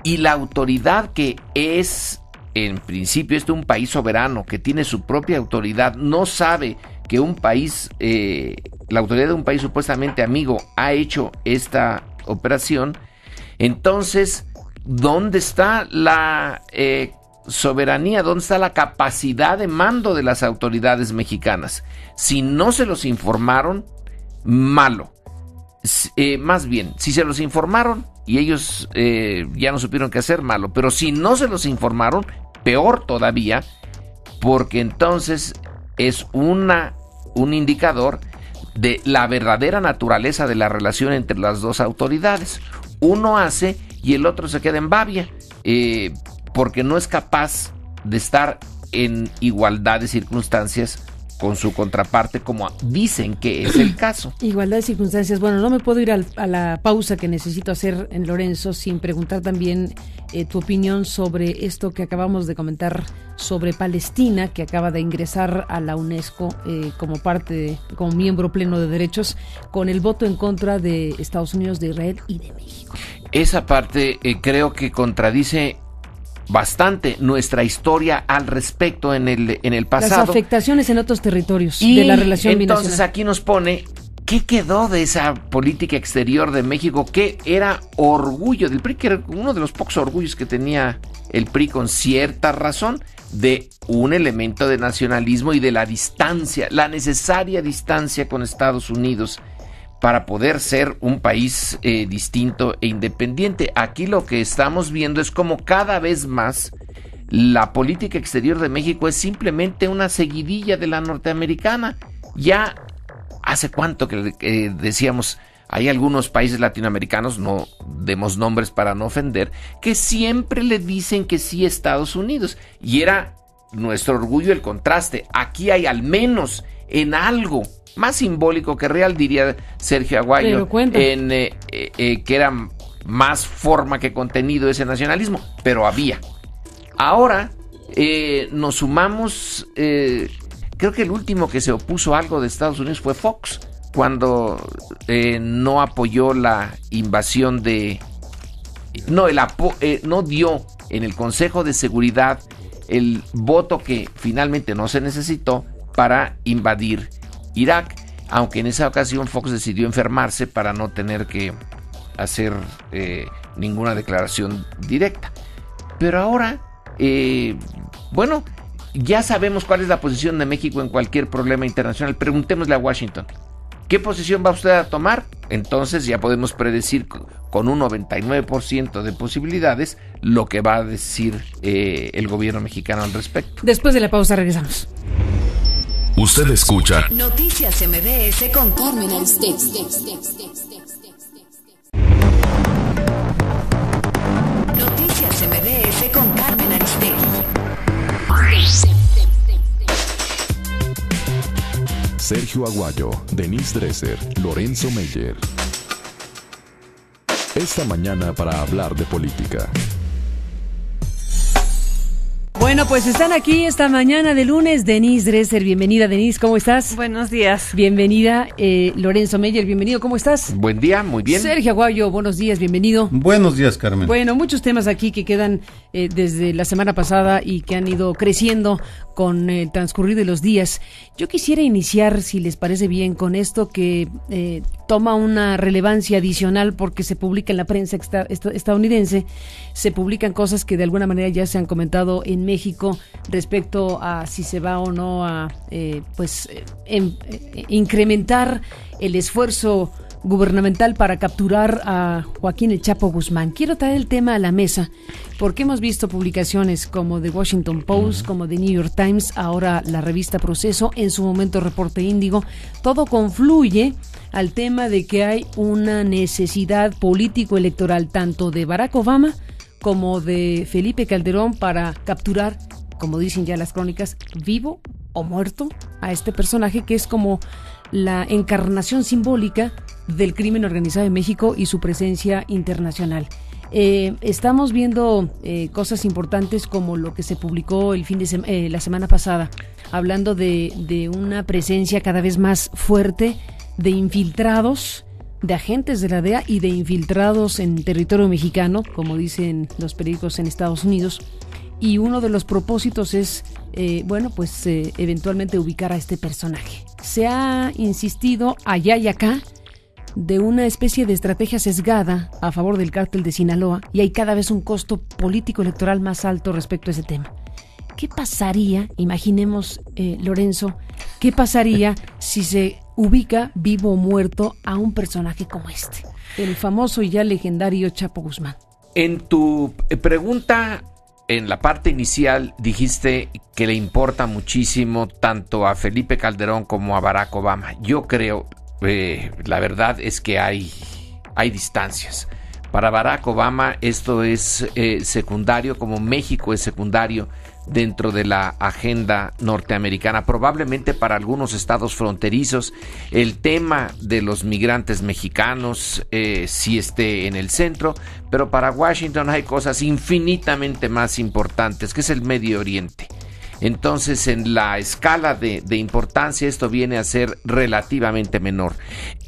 y la autoridad que es, en principio, un país soberano, que tiene su propia autoridad, no sabe que un país, la autoridad de un país supuestamente amigo ha hecho esta operación, entonces, ¿dónde está la soberanía? ¿Dónde está la capacidad de mando de las autoridades mexicanas? Si no se los informaron, malo. Más bien, si se los informaron y ellos ya no supieron qué hacer, malo. Pero si no se los informaron, peor todavía, porque entonces es un indicador de la verdadera naturaleza de la relación entre las dos autoridades. Uno hace y el otro se queda en babia, porque no es capaz de estar en igualdad de circunstancias con su contraparte, como dicen que es el caso. Igualdad de circunstancias. Bueno, no me puedo ir a la pausa que necesito hacer en Lorenzo sin preguntar también tu opinión sobre esto que acabamos de comentar sobre Palestina, que acaba de ingresar a la UNESCO como miembro pleno de derechos, con el voto en contra de Estados Unidos, de Israel y de México. Esa parte creo que contradice bastante nuestra historia al respecto en el pasado. Las afectaciones en otros territorios de la relación binacional. Entonces aquí nos pone, ¿qué quedó de esa política exterior de México? ¿Qué era orgullo del PRI? Que era uno de los pocos orgullos que tenía el PRI, con cierta razón, de un elemento de nacionalismo y de la distancia, la necesaria distancia con Estados Unidos para poder ser un país distinto e independiente. Aquí lo que estamos viendo es como cada vez más la política exterior de México es simplemente una seguidilla de la norteamericana. Ya hace cuánto que decíamos, hay algunos países latinoamericanos, no demos nombres para no ofender, que siempre le dicen que sí a Estados Unidos, y era nuestro orgullo el contraste. Aquí hay al menos en algo más simbólico que real, diría Sergio Aguayo, que era más forma que contenido ese nacionalismo, pero había. Ahora nos sumamos, creo que el último que se opuso a algo de Estados Unidos fue Fox, cuando no apoyó la invasión no dio en el Consejo de Seguridad el voto que finalmente no se necesitó para invadir Irak, aunque en esa ocasión Fox decidió enfermarse para no tener que hacer ninguna declaración directa. Pero ahora, bueno, ya sabemos cuál es la posición de México en cualquier problema internacional. Preguntémosle a Washington, ¿qué posición va usted a tomar? Entonces ya podemos predecir con un 99% de posibilidades lo que va a decir el gobierno mexicano al respecto. Después de la pausa regresamos. Usted escucha Noticias MBS con Carmen Aristegui. Noticias MBS con Carmen Aristegui. Sergio Aguayo, Denise Dresser, Lorenzo Meyer. Esta mañana para hablar de política. Bueno, pues están aquí esta mañana de lunes Denise Dresser. Bienvenida, Denise, ¿cómo estás? Buenos días. Bienvenida, Lorenzo Meyer, bienvenido, ¿cómo estás? Buen día, muy bien. Sergio Aguayo, buenos días, bienvenido. Buenos días, Carmen. Bueno, muchos temas aquí que quedan desde la semana pasada y que han ido creciendo con el transcurrir de los días. Yo quisiera iniciar, si les parece bien, con esto que toma una relevancia adicional porque se publica en la prensa estadounidense, se publican cosas que de alguna manera ya se han comentado en México respecto a si se va o no a incrementar el esfuerzo gubernamental para capturar a Joaquín El Chapo Guzmán. Quiero traer el tema a la mesa porque hemos visto publicaciones como The Washington Post, como The New York Times, ahora la revista Proceso, en su momento Reporte Índigo. Todo confluye al tema de que hay una necesidad político-electoral tanto de Barack Obama como de Felipe Calderón para capturar, como dicen ya las crónicas, vivo o muerto a este personaje que es como la encarnación simbólica del crimen organizado en México y su presencia internacional. Estamos viendo cosas importantes como lo que se publicó el la semana pasada, hablando de una presencia cada vez más fuerte de infiltrados, de agentes de la DEA y de infiltrados en territorio mexicano, como dicen los periódicos en Estados Unidos. Y uno de los propósitos es, eventualmente ubicar a este personaje. Se ha insistido allá y acá de una especie de estrategia sesgada a favor del cártel de Sinaloa y hay cada vez un costo político electoral más alto respecto a ese tema. ¿Qué pasaría, imaginemos, Lorenzo, qué pasaría si se ubica vivo o muerto a un personaje como este, el famoso y ya legendario Chapo Guzmán? En tu pregunta, en la parte inicial, dijiste que le importa muchísimo tanto a Felipe Calderón como a Barack Obama. Yo creo, la verdad es que hay distancias. Para Barack Obama esto es secundario, como México es secundario dentro de la agenda norteamericana. Probablemente para algunos estados fronterizos el tema de los migrantes mexicanos sí esté en el centro, pero para Washington hay cosas infinitamente más importantes, que es el Medio Oriente. Entonces, en la escala de importancia, esto viene a ser relativamente menor.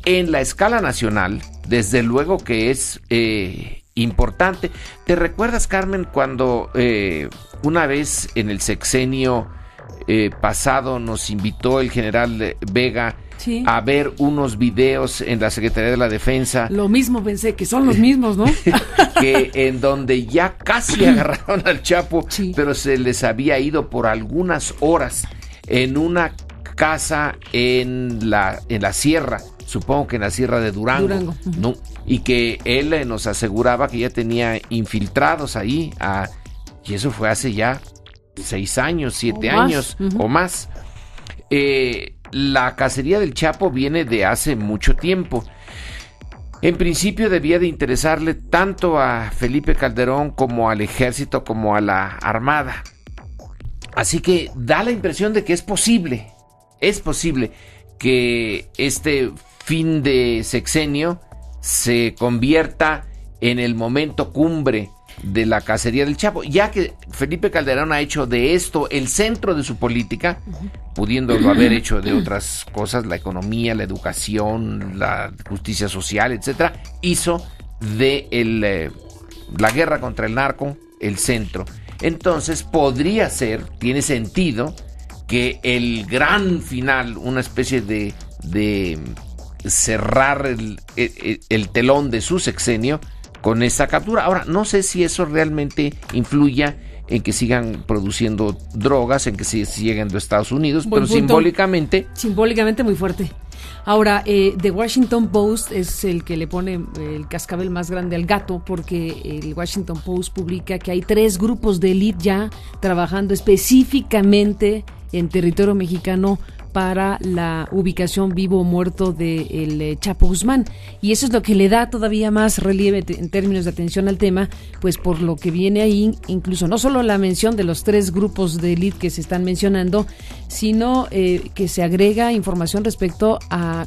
En la escala nacional, desde luego que es importante. ¿Te recuerdas, Carmen, cuando una vez en el sexenio pasado nos invitó el general Vega a ver unos videos en la Secretaría de la Defensa? Lo mismo pensé, que son los mismos, ¿no? Que en donde ya casi agarraron al Chapo, pero se les había ido por algunas horas en una casa en la sierra, supongo que en la sierra de Durango. ¿No? Y que él nos aseguraba que ya tenía infiltrados ahí, y eso fue hace ya 6 años, 7 años o más. La cacería del Chapo viene de hace mucho tiempo. En principio debía de interesarle tanto a Felipe Calderón como al ejército como a la armada. Así que da la impresión de que es posible que este fin de sexenio se convierta en el momento cumbre de la cacería del Chapo, ya que Felipe Calderón ha hecho de esto el centro de su política, pudiéndolo haber hecho de otras cosas, la economía, la educación, la justicia social, etcétera, hizo de la guerra contra el narco el centro. Entonces podría ser, tiene sentido, que el gran final, una especie de cerrar el telón de su sexenio con esa captura. Ahora, no sé si eso realmente influya en que sigan produciendo drogas, en que se lleguen a Estados Unidos, Buen pero punto. simbólicamente muy fuerte. Ahora, The Washington Post es el que le pone el cascabel más grande al gato, porque el Washington Post publica que hay 3 grupos de élite ya trabajando específicamente en territorio mexicano para la ubicación vivo o muerto del Chapo Guzmán. Y eso es lo que le da todavía más relieve en términos de atención al tema, pues por lo que viene ahí, incluso no solo la mención de los 3 grupos de élite que se están mencionando, sino que se agrega información respecto a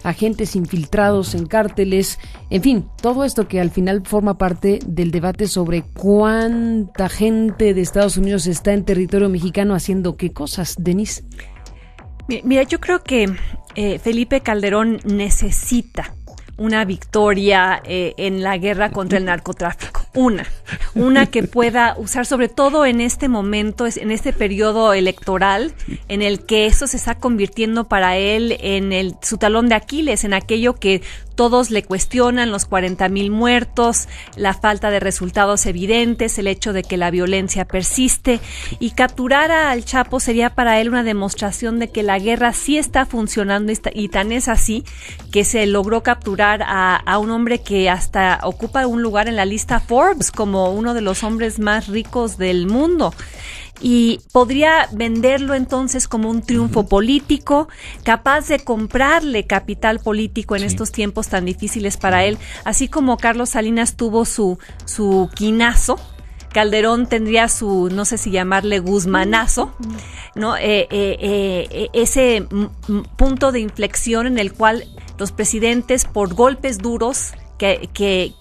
agentes infiltrados en cárteles, en fin, todo esto que al final forma parte del debate sobre cuánta gente de Estados Unidos está en territorio mexicano haciendo qué cosas, Denise. Mira, yo creo que Felipe Calderón necesita una victoria en la guerra contra el narcotráfico. Una que pueda usar, sobre todo en este momento, en este periodo electoral, en el que eso se está convirtiendo para él en su talón de Aquiles, en aquello que todos le cuestionan, los 40,000 muertos, la falta de resultados evidentes, el hecho de que la violencia persiste, y capturar al Chapo sería para él una demostración de que la guerra sí está funcionando, y tan es así que se logró capturar a un hombre que hasta ocupa un lugar en la lista Forbes como uno de los hombres más ricos del mundo. Y podría venderlo entonces como un triunfo político, capaz de comprarle capital político en estos tiempos tan difíciles para él, así como Carlos Salinas tuvo su quinazo. Calderón tendría su, no sé si llamarle Guzmanazo, ¿no? Ese punto de inflexión en el cual los presidentes, por golpes duros que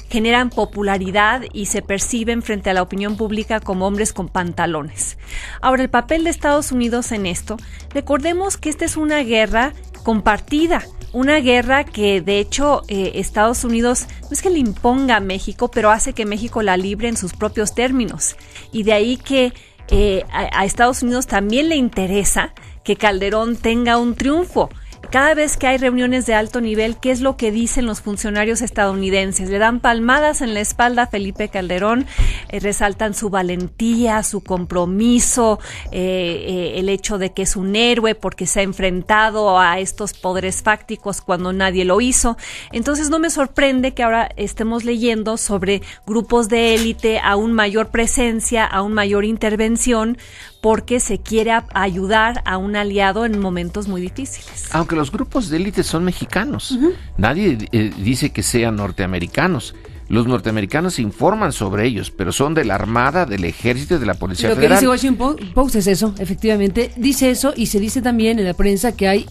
generan popularidad y se perciben frente a la opinión pública como hombres con pantalones. Ahora, el papel de Estados Unidos en esto, recordemos que esta es una guerra compartida, una guerra que de hecho Estados Unidos no es que le imponga a México, pero hace que México la libre en sus propios términos, y de ahí que a Estados Unidos también le interesa que Calderón tenga un triunfo. Cada vez que hay reuniones de alto nivel, ¿qué es lo que dicen los funcionarios estadounidenses? Le dan palmadas en la espalda a Felipe Calderón, resaltan su valentía, su compromiso, el hecho de que es un héroe porque se ha enfrentado a estos poderes fácticos cuando nadie lo hizo. Entonces no me sorprende que ahora estemos leyendo sobre grupos de élite, aún mayor presencia, aún mayor intervención, porque se quiere ayudar a un aliado en momentos muy difíciles. Aunque los grupos de élite son mexicanos, nadie dice que sean norteamericanos. Los norteamericanos informan sobre ellos, pero son de la Armada, del Ejército y de la Policía Federal. Lo que dice Washington Post es eso, efectivamente. Dice eso, y se dice también en la prensa que hay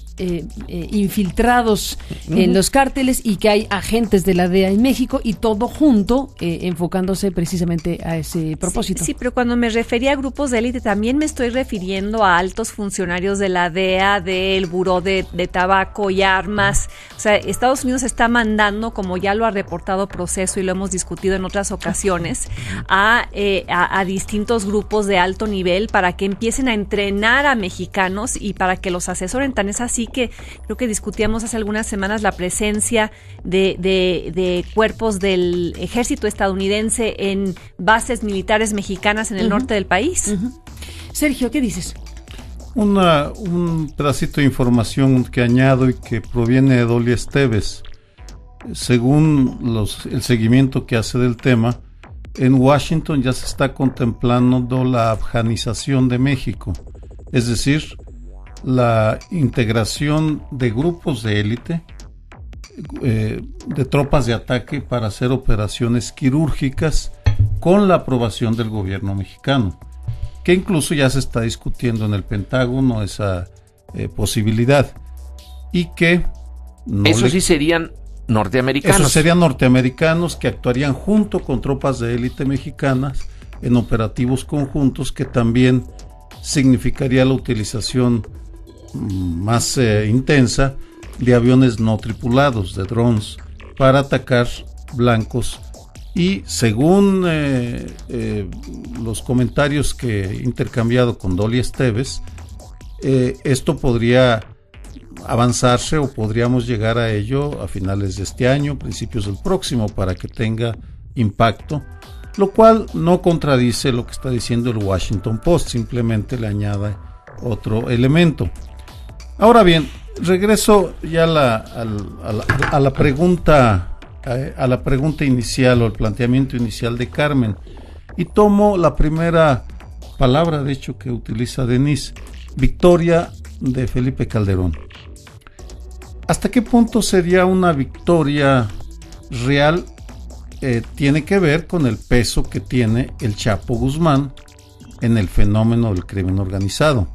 infiltrados en los cárteles y que hay agentes de la DEA en México, y todo junto enfocándose precisamente a ese propósito. Sí, pero cuando me refería a grupos de élite también me estoy refiriendo a altos funcionarios de la DEA, del Buró de Tabaco y Armas. O sea, Estados Unidos está mandando, como ya lo ha reportado Proceso y lo hemos discutido en otras ocasiones, a distintos grupos de alto nivel para que empiecen a entrenar a mexicanos y para que los asesoren. Tan es así que creo que discutíamos hace algunas semanas la presencia de cuerpos del ejército estadounidense en bases militares mexicanas en el norte del país. Sergio, ¿qué dices? Un pedacito de información que añado y que proviene de Dolly Esteves. Según el seguimiento que hace del tema, en Washington ya se está contemplando la afganización de México, es decir, la integración de grupos de élite, de tropas de ataque para hacer operaciones quirúrgicas con la aprobación del gobierno mexicano, que incluso ya se está discutiendo en el Pentágono esa posibilidad, y que sí serían norteamericanos. Esos serían norteamericanos que actuarían junto con tropas de élite mexicanas en operativos conjuntos, que también significaría la utilización más intensa de aviones no tripulados, de drones, para atacar blancos. Y según los comentarios que he intercambiado con Dolly Esteves, esto podría avanzarse, o podríamos llegar a ello a finales de este año, principios del próximo, para que tenga impacto, lo cual no contradice lo que está diciendo el Washington Post, simplemente le añade otro elemento. Ahora bien, regreso ya a la pregunta inicial, o el planteamiento inicial de Carmen, y tomo la primera palabra de hecho que utiliza Denise, victoria de Felipe Calderón. ¿Hasta qué punto sería una victoria real? Tiene que ver con el peso que tiene el Chapo Guzmán en el fenómeno del crimen organizado.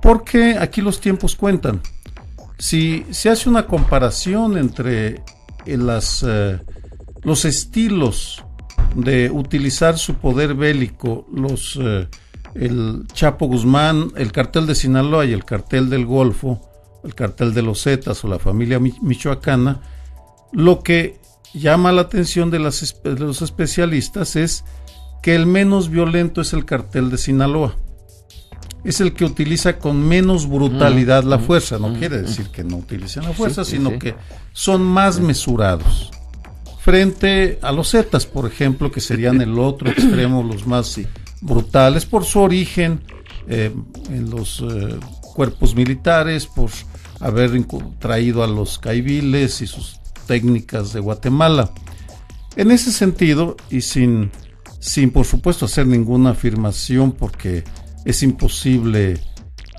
Porque aquí los tiempos cuentan. Si se hace una comparación entre los estilos de utilizar su poder bélico, el Chapo Guzmán, el cartel de Sinaloa y el cartel del Golfo, el cartel de los Zetas o la familia michoacana, lo que llama la atención de los especialistas es que el menos violento es el cartel de Sinaloa. Es el que utiliza con menos brutalidad la fuerza. No quiere decir que no utilicen la fuerza, sino que son más mesurados. Frente a los Zetas, por ejemplo, que serían el otro extremo, los más brutales, por su origen en los cuerpos militares, por haber traído a los caiviles y sus técnicas de Guatemala. En ese sentido, y sin por supuesto hacer ninguna afirmación, porque es imposible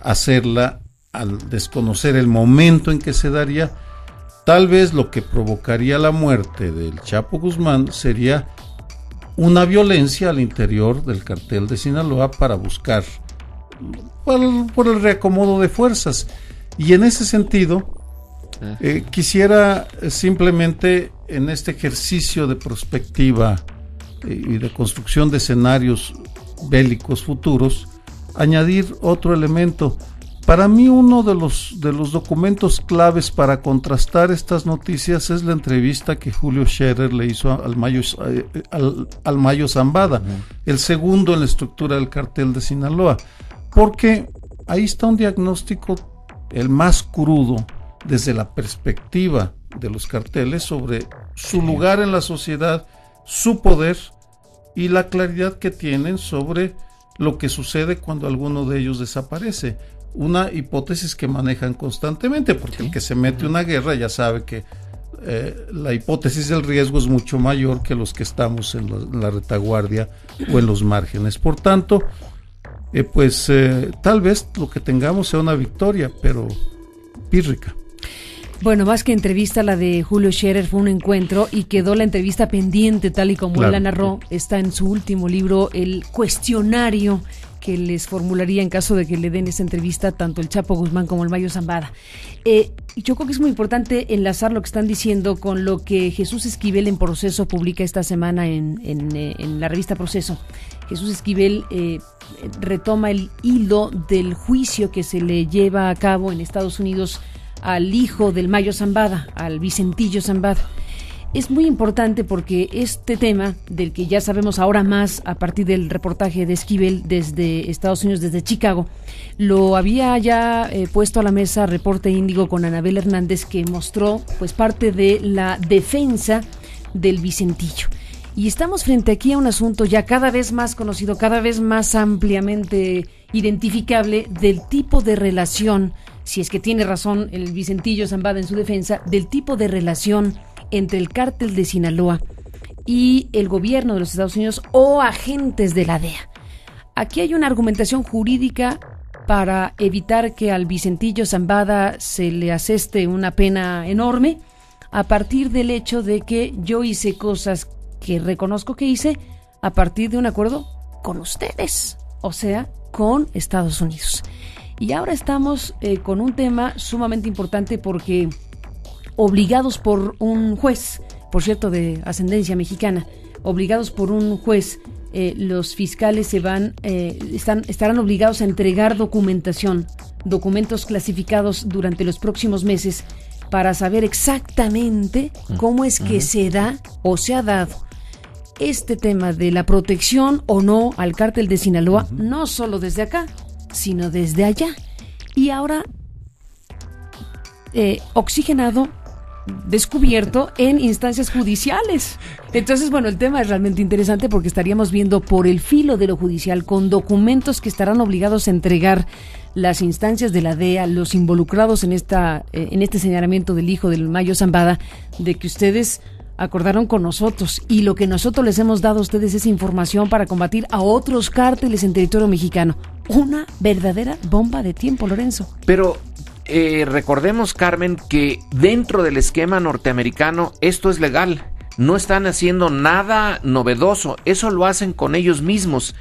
hacerla al desconocer el momento en que se daría, tal vez lo que provocaría la muerte del Chapo Guzmán sería una violencia al interior del cartel de Sinaloa para buscar por el reacomodo de fuerzas. Y en ese sentido, quisiera simplemente en este ejercicio de prospectiva y de construcción de escenarios bélicos futuros, añadir otro elemento. Para mí uno de los documentos claves para contrastar estas noticias es la entrevista que Julio Scherer le hizo al Mayo Zambada, el segundo en la estructura del cartel de Sinaloa, porque ahí está un diagnóstico, el más crudo, desde la perspectiva de los carteles, sobre su lugar en la sociedad, su poder y la claridad que tienen sobre lo que sucede cuando alguno de ellos desaparece. Una hipótesis que manejan constantemente, porque el que se mete una guerra ya sabe que la hipótesis del riesgo es mucho mayor que los que estamos en la retaguardia o en los márgenes. Por tanto, tal vez lo que tengamos sea una victoria, pero pírrica. Bueno, más que entrevista, la de Julio Scherer fue un encuentro y quedó la entrevista pendiente, tal y como él la narró. Está en su último libro, el cuestionario que les formularía en caso de que le den esa entrevista tanto el Chapo Guzmán como el Mayo Zambada. Yo creo que es muy importante enlazar lo que están diciendo con lo que Jesús Esquivel en Proceso publica esta semana en la revista Proceso. Jesús Esquivel retoma el hilo del juicio que se le lleva a cabo en Estados Unidos al hijo del Mayo Zambada, al Vicentillo Zambada. Es muy importante porque este tema, del que ya sabemos ahora más a partir del reportaje de Esquivel desde Estados Unidos, desde Chicago, lo había ya puesto a la mesa Reporte Índigo con Anabel Hernández, que mostró pues parte de la defensa del Vicentillo. Y estamos frente aquí a un asunto ya cada vez más conocido, cada vez más ampliamente identificable, del tipo de relación, si es que tiene razón el Vicentillo Zambada en su defensa, del tipo de relación entre el cártel de Sinaloa y el gobierno de los Estados Unidos o agentes de la DEA. Aquí hay una argumentación jurídica para evitar que al Vicentillo Zambada se le aseste una pena enorme a partir del hecho de que yo hice cosas que reconozco que hice a partir de un acuerdo con ustedes, o sea, con Estados Unidos. Y ahora estamos con un tema sumamente importante porque obligados por un juez, por cierto de ascendencia mexicana, obligados por un juez, los fiscales estarán obligados a entregar documentos clasificados durante los próximos meses para saber exactamente cómo es que se da o se ha dado este tema de la protección o no al cártel de Sinaloa, no solo desde acá, sino desde allá. Y ahora oxigenado, descubierto en instancias judiciales. Entonces, bueno, el tema es realmente interesante porque estaríamos viendo por el filo de lo judicial, con documentos que estarán obligados a entregar las instancias de la DEA, los involucrados en este señalamiento del hijo del Mayo Zambada, de que ustedes acordaron con nosotros y lo que nosotros les hemos dado a ustedes es información para combatir a otros cárteles en territorio mexicano. Una verdadera bomba de tiempo, Lorenzo. Pero recordemos, Carmen, que dentro del esquema norteamericano esto es legal. No están haciendo nada novedoso. Eso lo hacen con ellos mismos.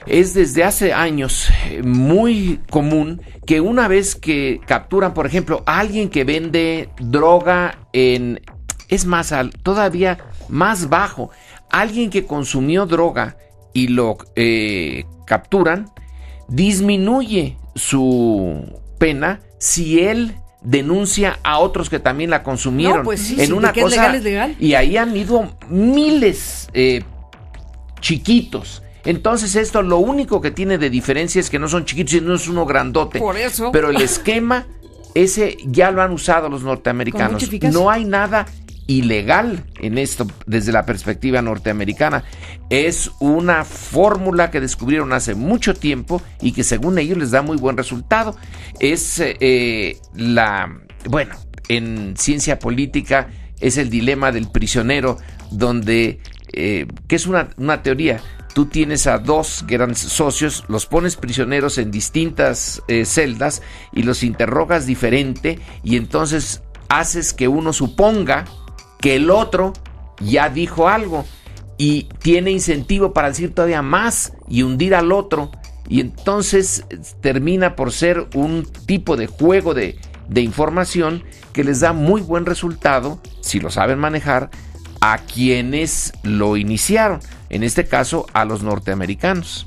Es desde hace años muy común que una vez que capturan, por ejemplo, a alguien que vende droga es más todavía más bajo, alguien que consumió droga y lo capturan, disminuye su pena si él denuncia a otros que también la consumieron. No, pues sí, en una que cosa, es legal, es legal. Y ahí han ido miles chiquitos. Entonces esto lo único que tiene de diferencia es que no son chiquitos y no es uno grandote. Por eso. Pero el esquema ese ya lo han usado los norteamericanos. No hay nada ilegal en esto desde la perspectiva norteamericana. Es una fórmula que descubrieron hace mucho tiempo y que según ellos les da muy buen resultado. Es bueno, en ciencia política es el dilema del prisionero, donde que es una teoría. Tú tienes a dos grandes socios, los pones prisioneros en distintas celdas y los interrogas diferente, y entonces haces que uno suponga que el otro ya dijo algo y tiene incentivo para decir todavía más y hundir al otro, y entonces termina por ser un tipo de juego de información que les da muy buen resultado, si lo saben manejar, a quienes lo iniciaron, en este caso a los norteamericanos.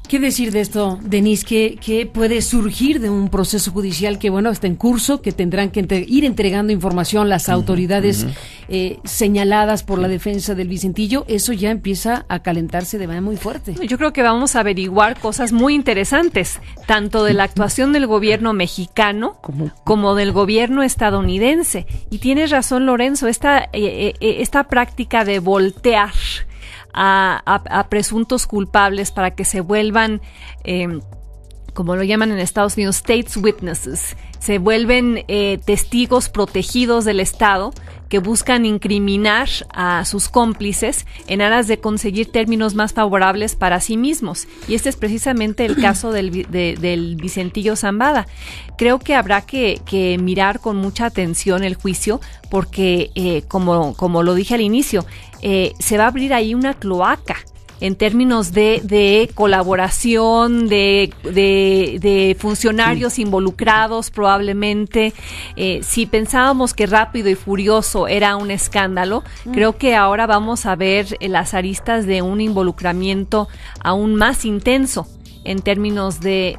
¿Qué decir de esto, Denise? ¿Qué puede surgir de un proceso judicial que, bueno, está en curso, que tendrán que ir entregando información las autoridades señaladas por la defensa del Vicentillo? Eso ya empieza a calentarse de manera muy fuerte. Yo creo que vamos a averiguar cosas muy interesantes, tanto de la actuación del gobierno mexicano como del gobierno estadounidense. Y tienes razón, Lorenzo, esta práctica de voltear a presuntos culpables para que se vuelvan, como lo llaman en Estados Unidos, state's witnesses, se vuelven testigos protegidos del Estado que buscan incriminar a sus cómplices en aras de conseguir términos más favorables para sí mismos. Y este es precisamente el caso del Vicentillo Zambada. Creo que habrá que mirar con mucha atención el juicio porque, como lo dije al inicio, se va a abrir ahí una cloaca en términos de colaboración, de funcionarios involucrados probablemente. Si pensábamos que Rápido y Furioso era un escándalo, creo que ahora vamos a ver las aristas de un involucramiento aún más intenso en términos de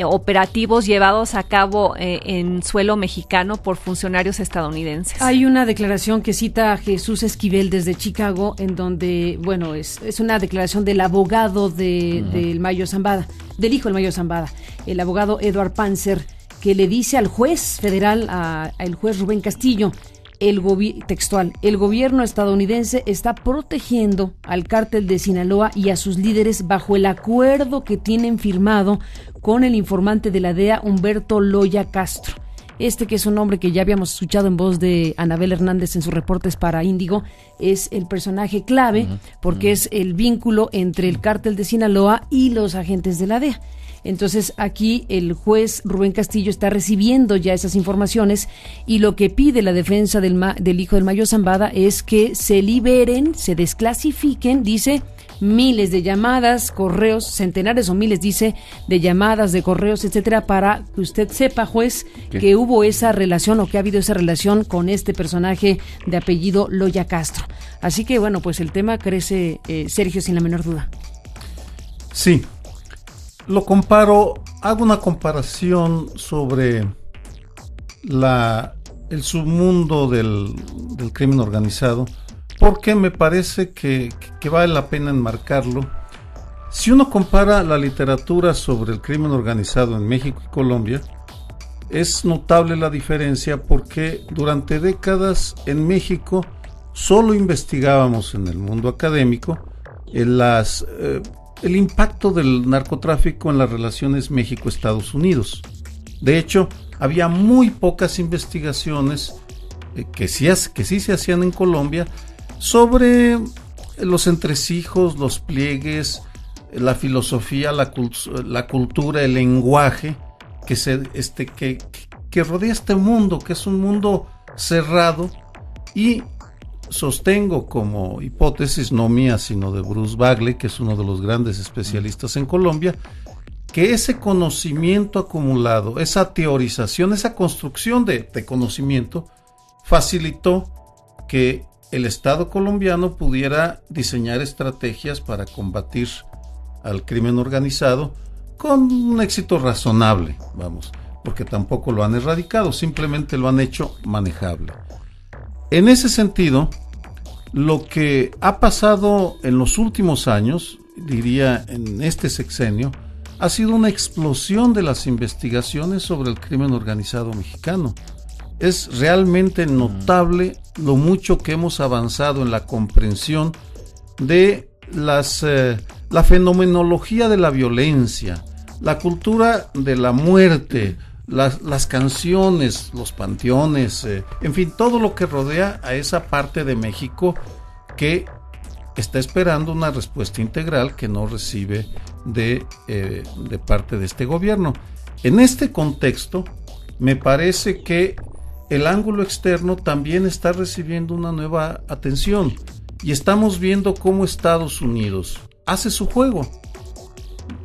operativos llevados a cabo en suelo mexicano por funcionarios estadounidenses. Hay una declaración que cita a Jesús Esquivel desde Chicago, en donde, bueno, es una declaración del abogado del Mayo Zambada, del hijo del Mayo Zambada, el abogado Edward Panzer, que le dice al juez federal, al juez Rubén Castillo, textual, el gobierno estadounidense está protegiendo al cártel de Sinaloa y a sus líderes bajo el acuerdo que tienen firmado con el informante de la DEA, Humberto Loya Castro. Que es un nombre que ya habíamos escuchado en voz de Anabel Hernández en sus reportes para Índigo, es el personaje clave porque es el vínculo entre el cártel de Sinaloa y los agentes de la DEA. Entonces aquí el juez Rubén Castillo está recibiendo ya esas informaciones y lo que pide la defensa del hijo del Mayo Zambada es que se liberen, se desclasifiquen, dice, miles de llamadas, correos, centenares o miles, dice, de llamadas, de correos, etcétera, para que usted sepa, juez, que hubo esa relación o que ha habido esa relación con este personaje de apellido Loya Castro. Así que, bueno, pues el tema crece, Sergio, sin la menor duda. Sí. Hago una comparación sobre el submundo del crimen organizado, porque me parece que vale la pena enmarcarlo. Si uno compara la literatura sobre el crimen organizado en México y Colombia, es notable la diferencia porque durante décadas en México solo investigábamos en el mundo académico el impacto del narcotráfico en las relaciones México-Estados Unidos. De hecho, había muy pocas investigaciones que sí se hacían en Colombia, sobre los entresijos, los pliegues, la filosofía, la cultura, el lenguaje que rodea este mundo, que es un mundo cerrado. Y sostengo como hipótesis, no mía, sino de Bruce Bagley, que es uno de los grandes especialistas en Colombia, que ese conocimiento acumulado, esa teorización, esa construcción de conocimiento, facilitó que el Estado colombiano pudiera diseñar estrategias para combatir al crimen organizado con un éxito razonable, porque tampoco lo han erradicado, simplemente lo han hecho manejable. En ese sentido, lo que ha pasado en los últimos años, diría en este sexenio, ha sido una explosión de las investigaciones sobre el crimen organizado mexicano. Es realmente notable lo mucho que hemos avanzado en la comprensión de la fenomenología de la violencia, la cultura de la muerte, las canciones, los panteones, en fin, todo lo que rodea a esa parte de México que está esperando una respuesta integral que no recibe de parte de este gobierno. En este contexto, me parece que el ángulo externo también está recibiendo una nueva atención y estamos viendo cómo Estados Unidos hace su juego,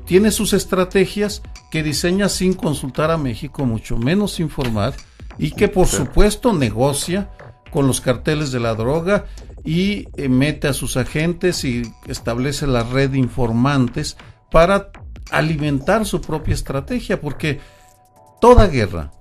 tiene sus estrategias que diseña sin consultar a México, mucho menos informar, y que por supuesto negocia con los carteles de la droga y mete a sus agentes y establece la red de informantes para alimentar su propia estrategia, porque toda guerra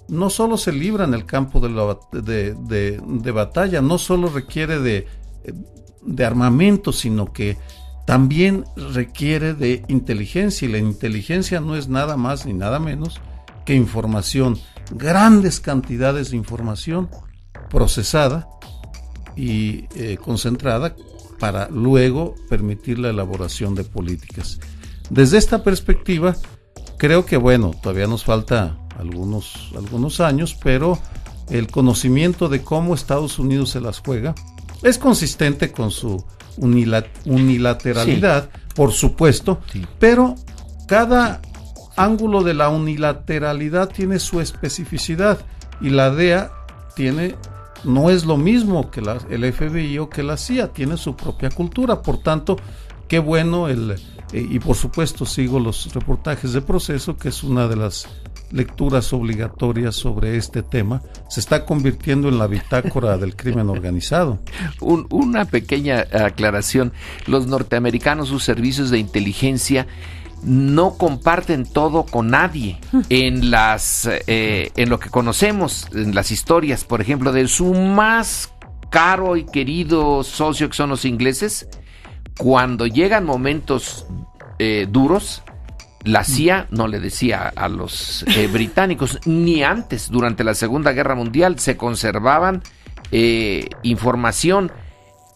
no solo se libra en el campo de batalla, no solo requiere de armamento, sino que también requiere de inteligencia, y la inteligencia no es nada más ni nada menos que información, grandes cantidades de información procesada y concentrada para luego permitir la elaboración de políticas. Desde esta perspectiva, creo que todavía nos falta algunos años, pero el conocimiento de cómo Estados Unidos se las juega es consistente con su unilateralidad, sí, por supuesto, sí, pero cada ángulo de la unilateralidad tiene su especificidad, y la DEA no es lo mismo que el FBI o que la CIA, tiene su propia cultura. Por tanto, qué bueno y por supuesto sigo los reportajes de Proceso, que es una de las lecturas obligatorias sobre este tema. Se está convirtiendo en la bitácora del crimen organizado. Una pequeña aclaración: los norteamericanos, sus servicios de inteligencia, no comparten todo con nadie. En lo que conocemos, en las historias, por ejemplo, de su más caro y querido socio, que son los ingleses, cuando llegan momentos duros, la CIA no le decía a los británicos, ni antes, durante la Segunda Guerra Mundial, se conservaban información.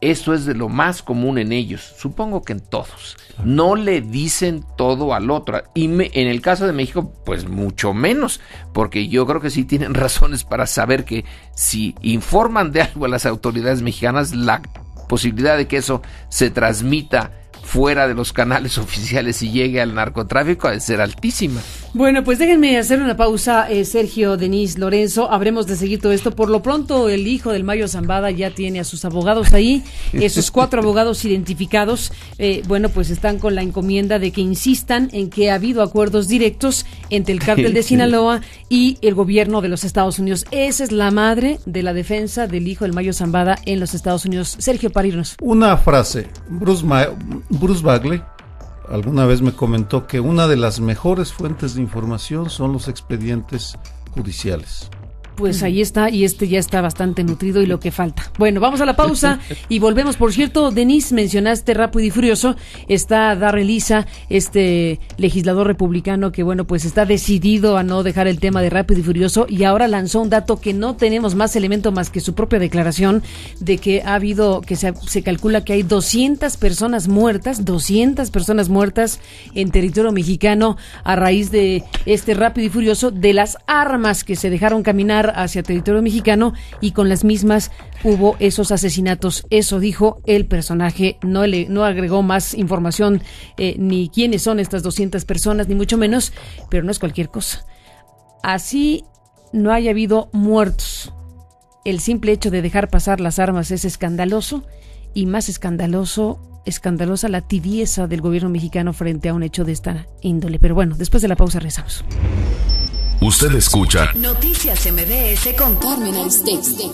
Esto es de lo más común en ellos, supongo que en todos. No le dicen todo al otro. Y en el caso de México, pues mucho menos, porque yo creo que sí tienen razones para saber que si informan de algo a las autoridades mexicanas, la posibilidad de que eso se transmita fuera de los canales oficiales y llegue al narcotráfico ha de ser altísima. Bueno, pues déjenme hacer una pausa, Sergio, Denise, Lorenzo, habremos de seguir todo esto. Por lo pronto, el hijo del Mayo Zambada ya tiene a sus abogados ahí, esos 4 abogados identificados, pues están con la encomienda de que insistan en que ha habido acuerdos directos entre el cártel de Sinaloa y el gobierno de los Estados Unidos. Esa es la madre de la defensa del hijo del Mayo Zambada en los Estados Unidos. Sergio, para irnos. Una frase, Bruce Bagley alguna vez me comentó que una de las mejores fuentes de información son los expedientes judiciales. Pues ahí está, y ya está bastante nutrido y lo que falta. Bueno, vamos a la pausa y volvemos. Por cierto, Denise, mencionaste Rápido y Furioso. Está Darrell Issa, legislador republicano que, pues está decidido a no dejar el tema de Rápido y Furioso, y ahora lanzó un dato que no tenemos más elemento más que su propia declaración de que ha habido, que se calcula que hay 200 personas muertas en territorio mexicano a raíz de Rápido y Furioso, de las armas que se dejaron caminar llegar hacia territorio mexicano y con las mismas hubo esos asesinatos. Eso dijo el personaje, no agregó más información ni quiénes son estas 200 personas, ni mucho menos, pero no es cualquier cosa. Así no haya habido muertos. El simple hecho de dejar pasar las armas es escandaloso, y más escandalosa la tibieza del gobierno mexicano frente a un hecho de esta índole. Pero bueno, después de la pausa regresamos. Usted escucha Noticias MBS con Carmen Aristegui.